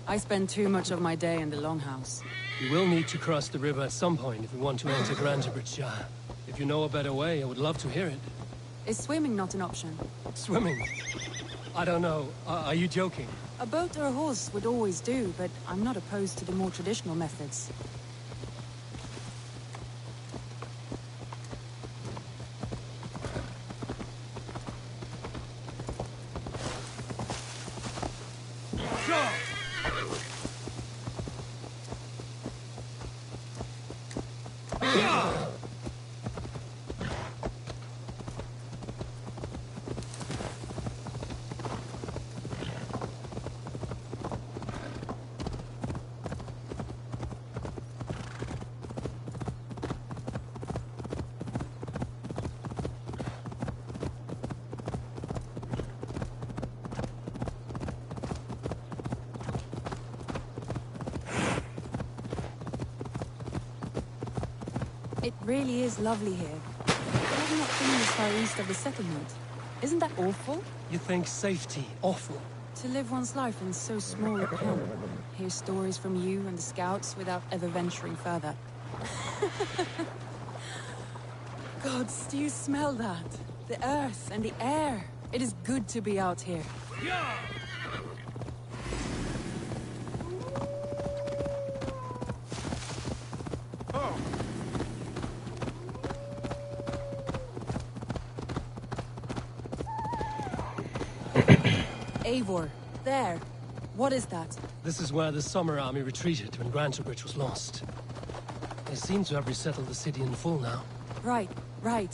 I spend too much of my day in the longhouse. We will need to cross the river at some point if we want to enter Grandbridgeshire. If you know a better way, I would love to hear it. Is swimming not an option? Swimming? I don't know. Are you joking? A boat or a horse would always do, but I'm not opposed to the more traditional methods. It really is lovely here. I have not been this far east of the settlement. Isn't that awful? You think safety awful? To live one's life in so small a camp. Hear stories from you and the scouts without ever venturing further. Gods, do you smell that? The earth and the air. It is good to be out here. Yeah! Eivor, there. What is that? This is where the Summer Army retreated when Grantebridge was lost. They seem to have resettled the city in full now. Right, right.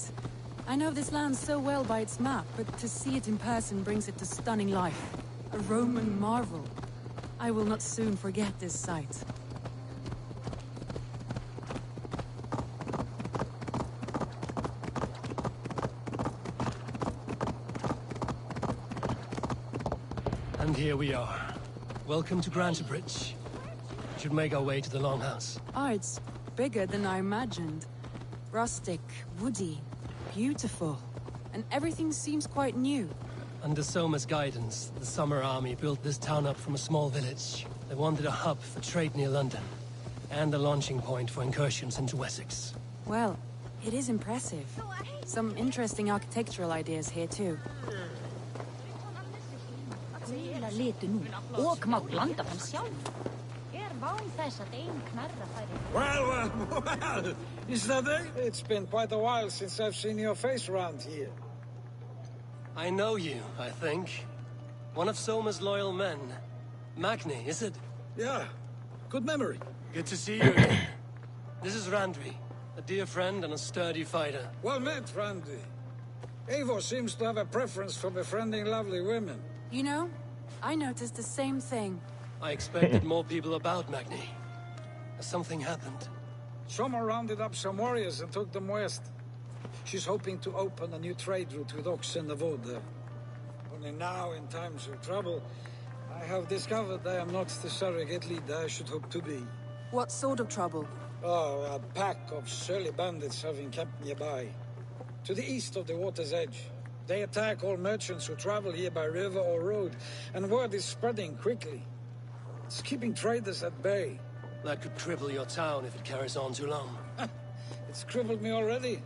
I know this land so well by its map, but to see it in person brings it to stunning life. A Roman marvel. I will not soon forget this sight. And here we are. Welcome to Grantebridge. We should make our way to the Longhouse. Ah, it's bigger than I imagined. Rustic, woody, beautiful. And everything seems quite new. Under Soma's guidance, the Summer Army built this town up from a small village. They wanted a hub for trade near London, and a launching point for incursions into Wessex. Well, it is impressive. Some interesting architectural ideas here too. Well, is that it? It's been quite a while since I've seen your face around here. I know you, I think. One of Soma's loyal men. Magni, is it? Yeah, good memory. Good to see you again. This is Randvi, a dear friend and a sturdy fighter. Well met, Randy. Eivor seems to have a preference for befriending lovely women. You know, I noticed the same thing. I expected more people about Magni. Has something happened? Soma rounded up some warriors and took them west. She's hoping to open a new trade route with Ox and the Voda. Only now, in times of trouble, I have discovered I am not the surrogate leader I should hope to be. What sort of trouble? Oh, a pack of surly bandits have encamped nearby. To the east of the water's edge. They attack all merchants who travel here by river or road, and word is spreading quickly. It's keeping traders at bay. That could cripple your town if it carries on too long. It's crippled me already.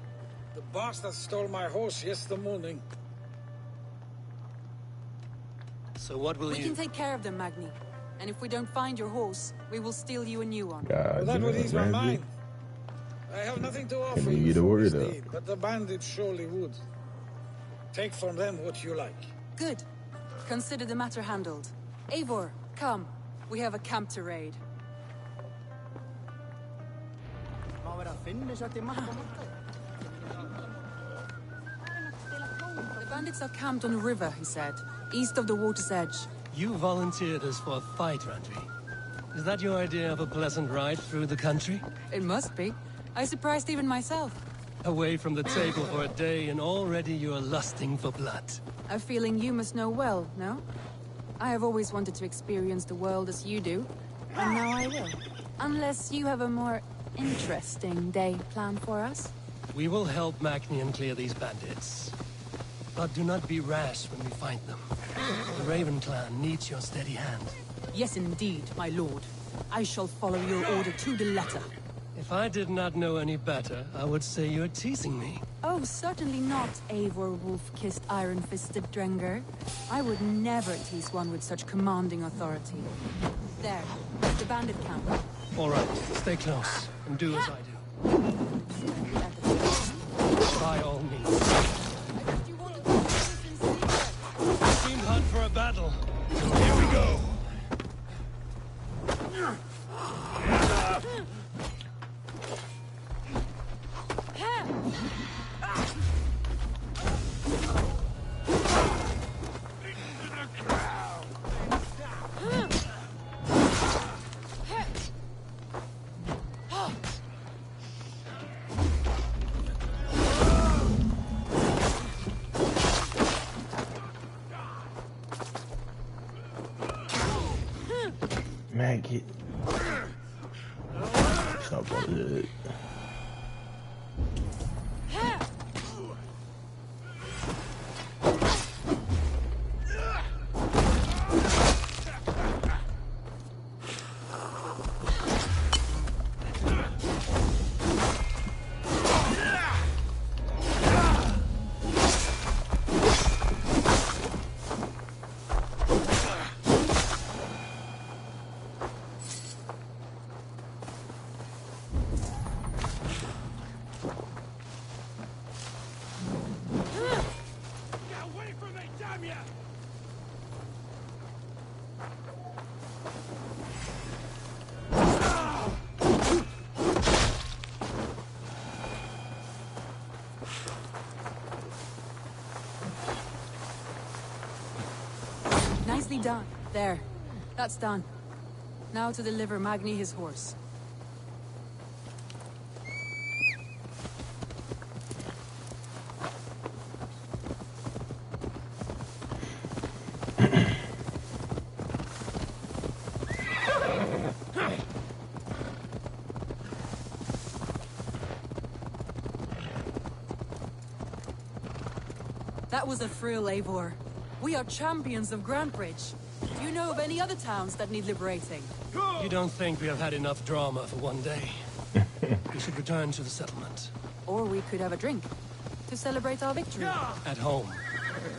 The bastard stole my horse yesterday morning. So what will We can take care of them, Magni. And if we don't find your horse, we will steal you a new one. Well, that would ease my mind. I have nothing to offer you for this deed, but the bandits surely would. Take from them what you like. Good. Consider the matter handled. Eivor, come. We have a camp to raid. The bandits are camped on a river, he said, east of the water's edge. You volunteered us for a fight, Randvi. Is that your idea of a pleasant ride through the country? It must be. I surprised even myself. Away from the table for a day and already you're lusting for blood. A feeling you must know well, no? I have always wanted to experience the world as you do, and now I will. Unless you have a more interesting day planned for us? We will help Magnian clear these bandits. But do not be rash when we find them. The Raven clan needs your steady hand. Yes, indeed, my lord. I shall follow your order to the letter. If I did not know any better, I would say you're teasing me. Oh, certainly not, Eivor wolf-kissed iron-fisted Drenger. I would never tease one with such commanding authority. There, the bandit camp. All right, stay close, and do as I do. By all means. Seemed hot for a battle. Here we go. Maggot. Stop on it. Nicely done. There. That's done. Now to deliver Magni his horse. That was a thrill, Eivor. We are champions of Grantebridge. Do you know of any other towns that need liberating? You don't think we have had enough drama for one day? We should return to the settlement. Or we could have a drink to celebrate our victory. At home.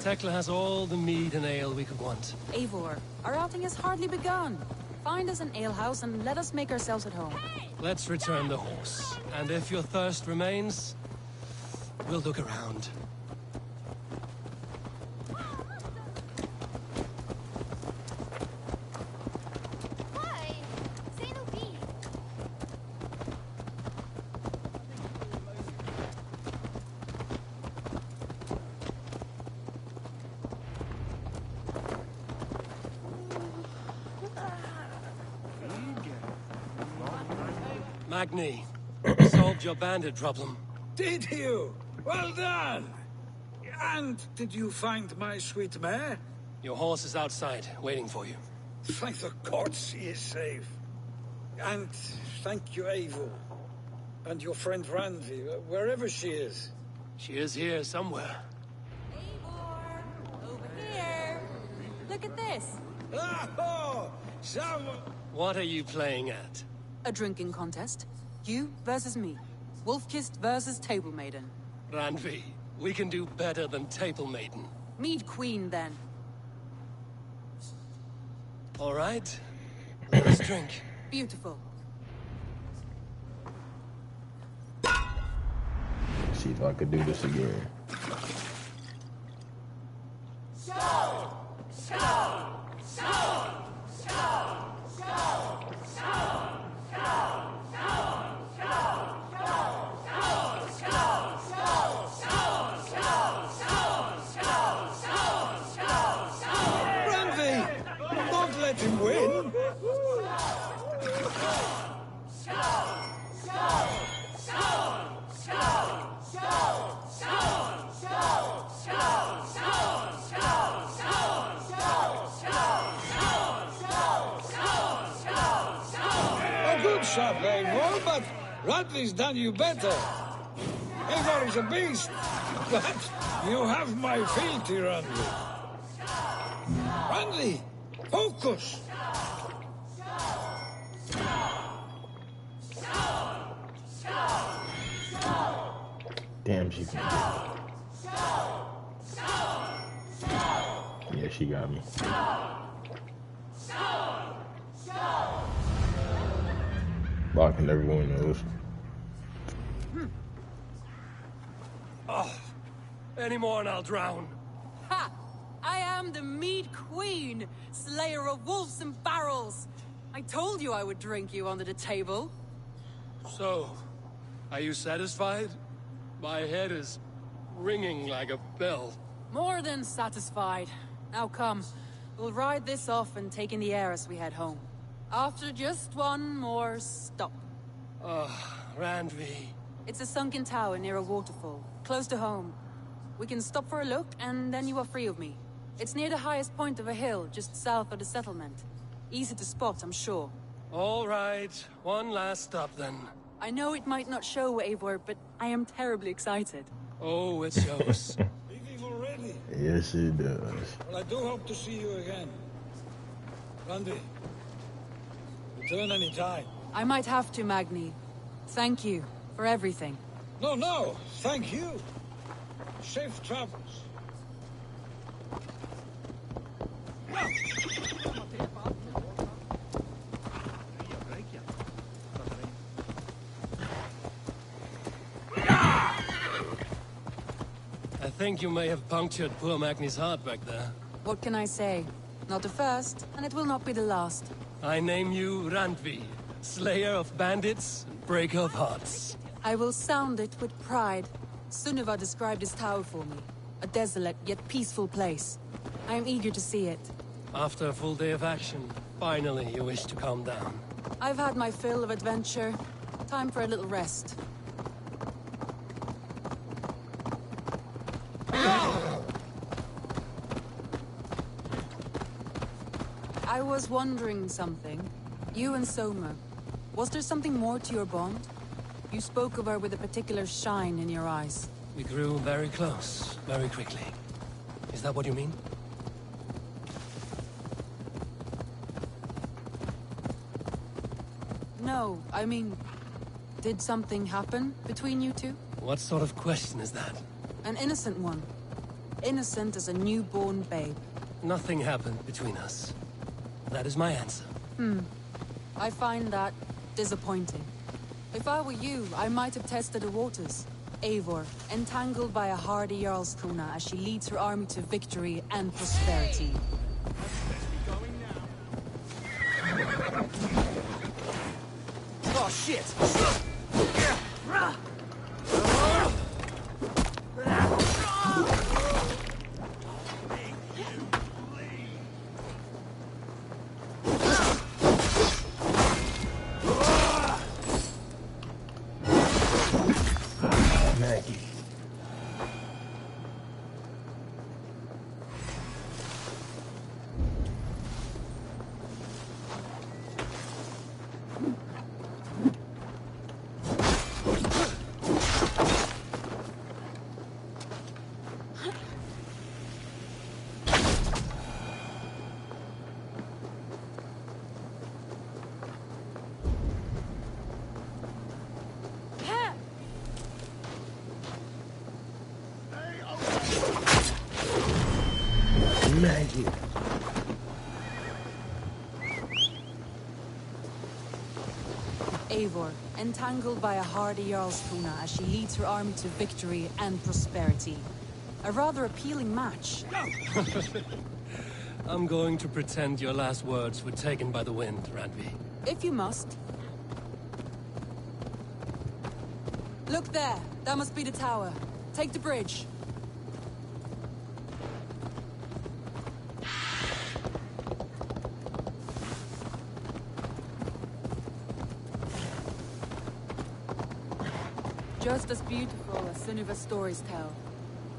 Tekla has all the mead and ale we could want. Eivor, our outing has hardly begun. Find us an alehouse and let us make ourselves at home. Let's return the horse. And if your thirst remains, we'll look around. Magni, solved your bandit problem. Did you? Well done! And did you find my sweet mare? Your horse is outside, waiting for you. Thank the gods he is safe. And thank you, Eivor. And your friend Randi, wherever she is. She is here somewhere. Eivor! Over here! Look at this! Oh! Someone... What are you playing at? A drinking contest. You versus me. Wolf-kissed versus Table Maiden. Randvi, we can do better than Table Maiden. Mead Queen, then. All right. Let us drink. Beautiful. See if I could do this again. Let him win. A good shot, Eivor, but Radley's done you better. Eivor is a beast, but you have my fealty, Randley. Randley! Focus! Damn, she can get me. Yeah, she got me. Blocking everyone else. Oh, any more and I'll drown. Ha! I am the Mead Queen, slayer of wolves and barrels. I told you I would drink you under the table. So, are you satisfied? My head is ringing like a bell. More than satisfied. Now come, we'll ride this off and take in the air as we head home. After just one more stop. Randvi. It's a sunken tower near a waterfall, close to home. We can stop for a look, and then you are free of me. It's near the highest point of a hill, just south of the settlement. Easy to spot, I'm sure. All right, one last stop then. I know it might not show, Eivor, but I am terribly excited. Oh, it shows. Leaving already? Yes, it does. Well, I do hope to see you again. Randy, return any time. I might have to, Magni. Thank you for everything. No, thank you. Safe travels. I think you may have punctured poor Magni's heart back there. What can I say? Not the first, and it will not be the last. I name you Randvi, slayer of bandits and breaker of hearts. I will sound it with pride. Sunniva described this tower for me. A desolate yet peaceful place. I am eager to see it. After a full day of action, finally you wish to calm down. I've had my fill of adventure. Time for a little rest. I was wondering something. You and Soma. Was there something more to your bond? You spoke of her with a particular shine in your eyes. We grew very close, very quickly. Is that what you mean? No, I mean... Did something happen between you two? What sort of question is that? An innocent one. Innocent as a newborn babe. Nothing happened between us. That is my answer. I find that disappointing. If I were you, I might have tested the waters. Eivor, entangled by a hardy Jarlskona as she leads her army to victory and prosperity. Oh, shit! Magic. Eivor, entangled by a hardy Jarlskona as she leads her army to victory and prosperity. A rather appealing match. I'm going to pretend your last words were taken by the wind, Randvi. If you must. Look there. That must be the tower. Take the bridge. Just as beautiful as Sunniva's stories tell.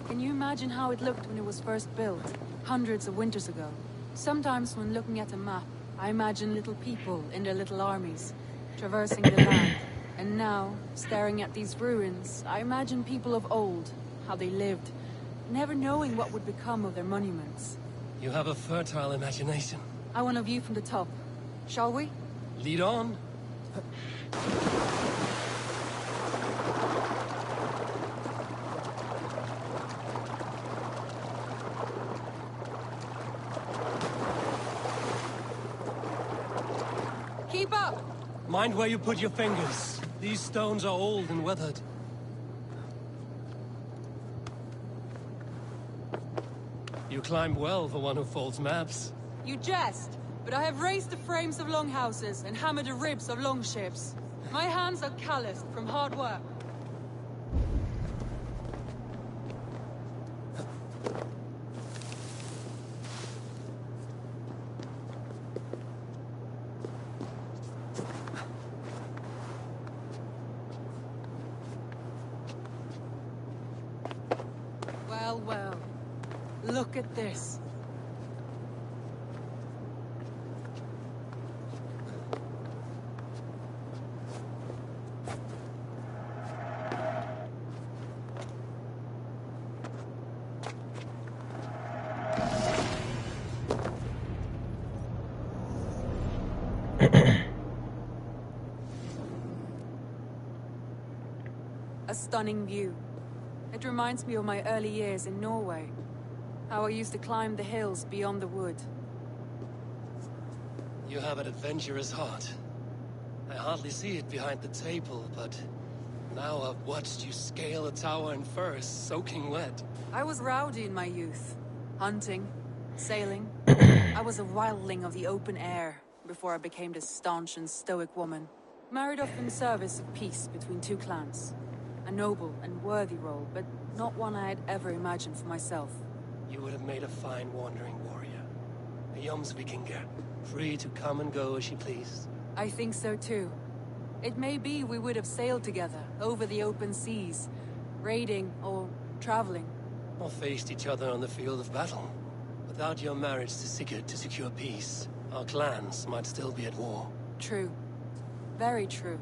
Can you imagine how it looked when it was first built, hundreds of winters ago? Sometimes when looking at a map, I imagine little people in their little armies, traversing the land. And now, staring at these ruins, I imagine people of old, how they lived, never knowing what would become of their monuments. You have a fertile imagination. I want a view from the top. Shall we? Lead on. Keep up! Mind where you put your fingers. These stones are old and weathered. You climbed well for one who folds maps. You jest, but I have raised the frames of longhouses and hammered the ribs of longships. My hands are calloused from hard work. Well, well. Look at this. A stunning view. It reminds me of my early years in Norway. How I used to climb the hills beyond the wood. You have an adventurous heart. I hardly see it behind the table, but now I've watched you scale a tower in furs, soaking wet. I was rowdy in my youth. Hunting, sailing. I was a wildling of the open air before I became this staunch and stoic woman. Married off in service of peace between two clans. A noble and worthy role, but not one I had ever imagined for myself. You would have made a fine wandering warrior. A Jomsvikinger, free to come and go as she pleased. I think so too. It may be we would have sailed together over the open seas, raiding or traveling. Or faced each other on the field of battle. Without your marriage to Sigurd to secure peace, our clans might still be at war. True. Very true.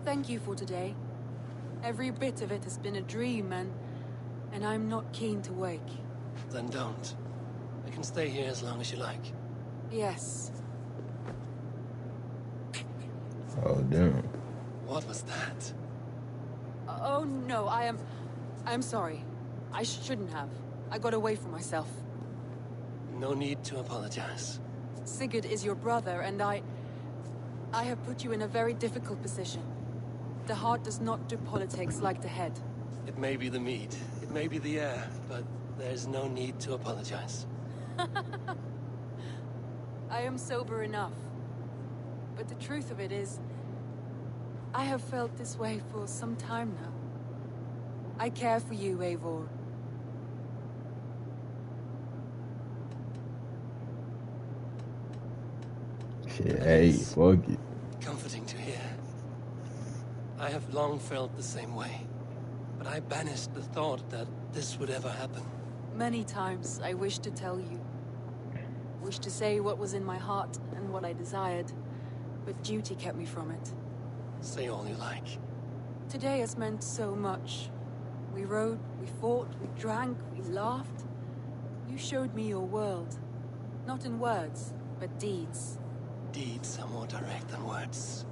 Thank you for today. Every bit of it has been a dream, and I'm not keen to wake. Then don't. I can stay here as long as you like. Yes. Oh, damn. What was that? Oh no, I'm sorry. I shouldn't have. I got away from myself. No need to apologize. Sigurd is your brother, and I have put you in a very difficult position. The heart does not do politics like the head. It may be the meat, it may be the air, but there's no need to apologize. I am sober enough. But the truth of it is, I have felt this way for some time now. I care for you, Eivor. Shit, hey, fuck it. Comforting to hear. I have long felt the same way, but I banished the thought that this would ever happen. Many times I wished to tell you. Wished to say what was in my heart and what I desired, but duty kept me from it. Say all you like. Today has meant so much. We rode, we fought, we drank, we laughed. You showed me your world. Not in words, but deeds. Deeds are more direct than words.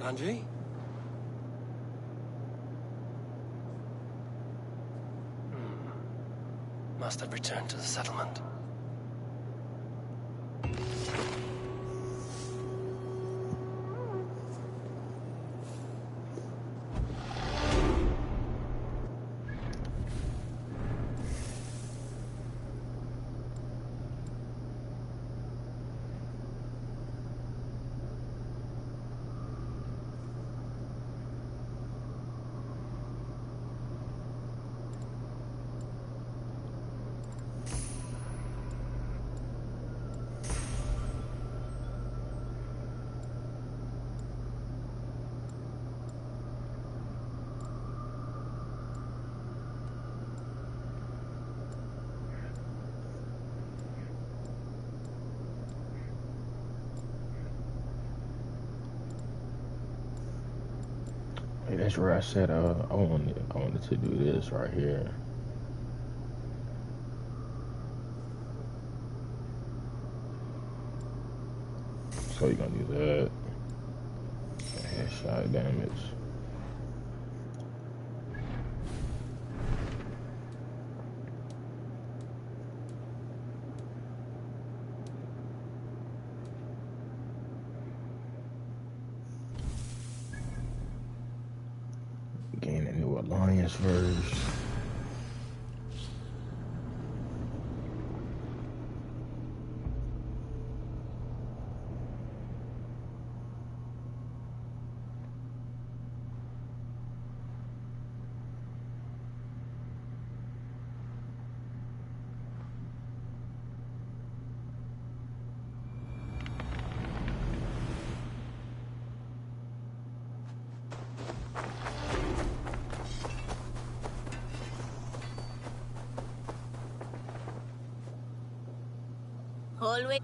Andre? Must have returned to the settlement. Hey, that's where I said I wanted to do this right here. So you're gonna do that. Headshot damage. Gain a new alliance first. Always.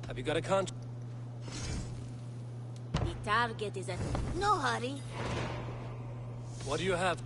Have you got a contract? The target is at no hurry. What do you have?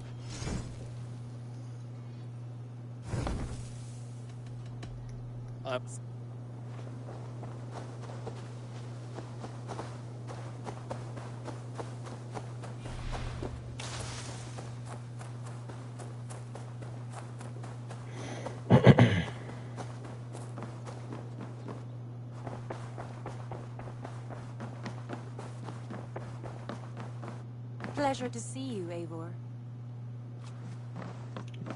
Pleasure to see you, Eivor.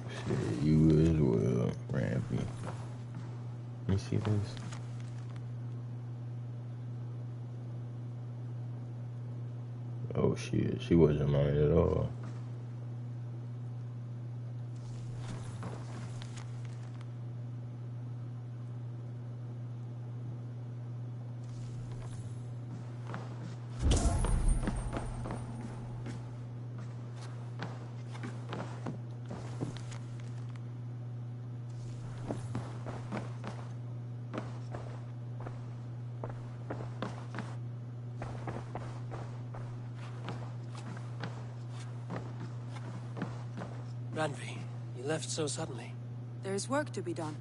Shit, you as well, Rampy. Let me see this. Oh shit, she wasn't mine at all. Ranvi, you left so suddenly. There is work to be done.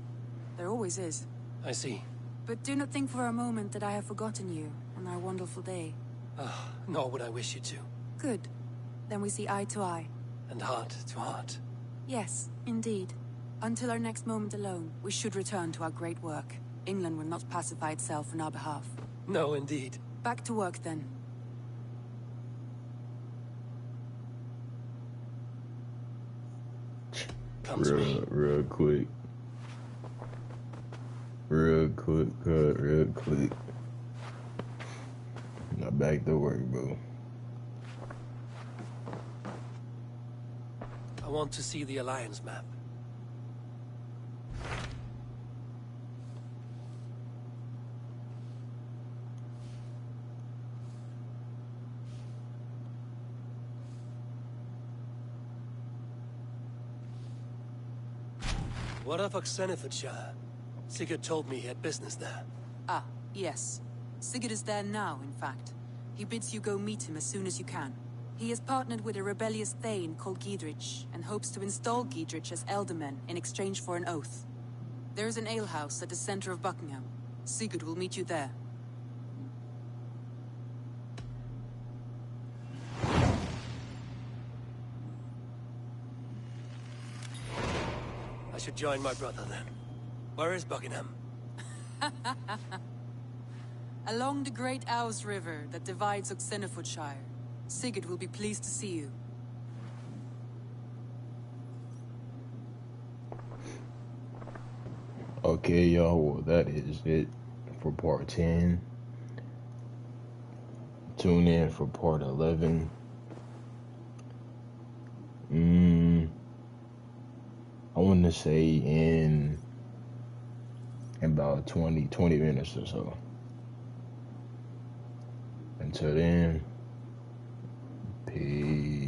There always is. I see. But do not think for a moment that I have forgotten you on our wonderful day. Nor would I wish you to. Good. Then we see eye to eye. And heart to heart. Yes, indeed. Until our next moment alone, we should return to our great work. England will not pacify itself on our behalf. No, indeed. Back to work, then. Real quick. Real quick. Now back to work, bro. I want to see the Alliance map. What of Oxenfordshire? Sigurd told me he had business there. Ah, yes. Sigurd is there now, in fact. He bids you go meet him as soon as you can. He has partnered with a rebellious thane called Giedrich, and hopes to install Giedrich as Elderman in exchange for an oath. There is an alehouse at the center of Buckingham. Sigurd will meet you there. I should join my brother then. Where is Buckingham? Along the great Ouse River that divides Oxenfordshire. Sigurd will be pleased to see you. Okay, y'all, well, that is it for part 10. Tune in for part 11. I want to say in about 20 minutes or so. Until then, peace.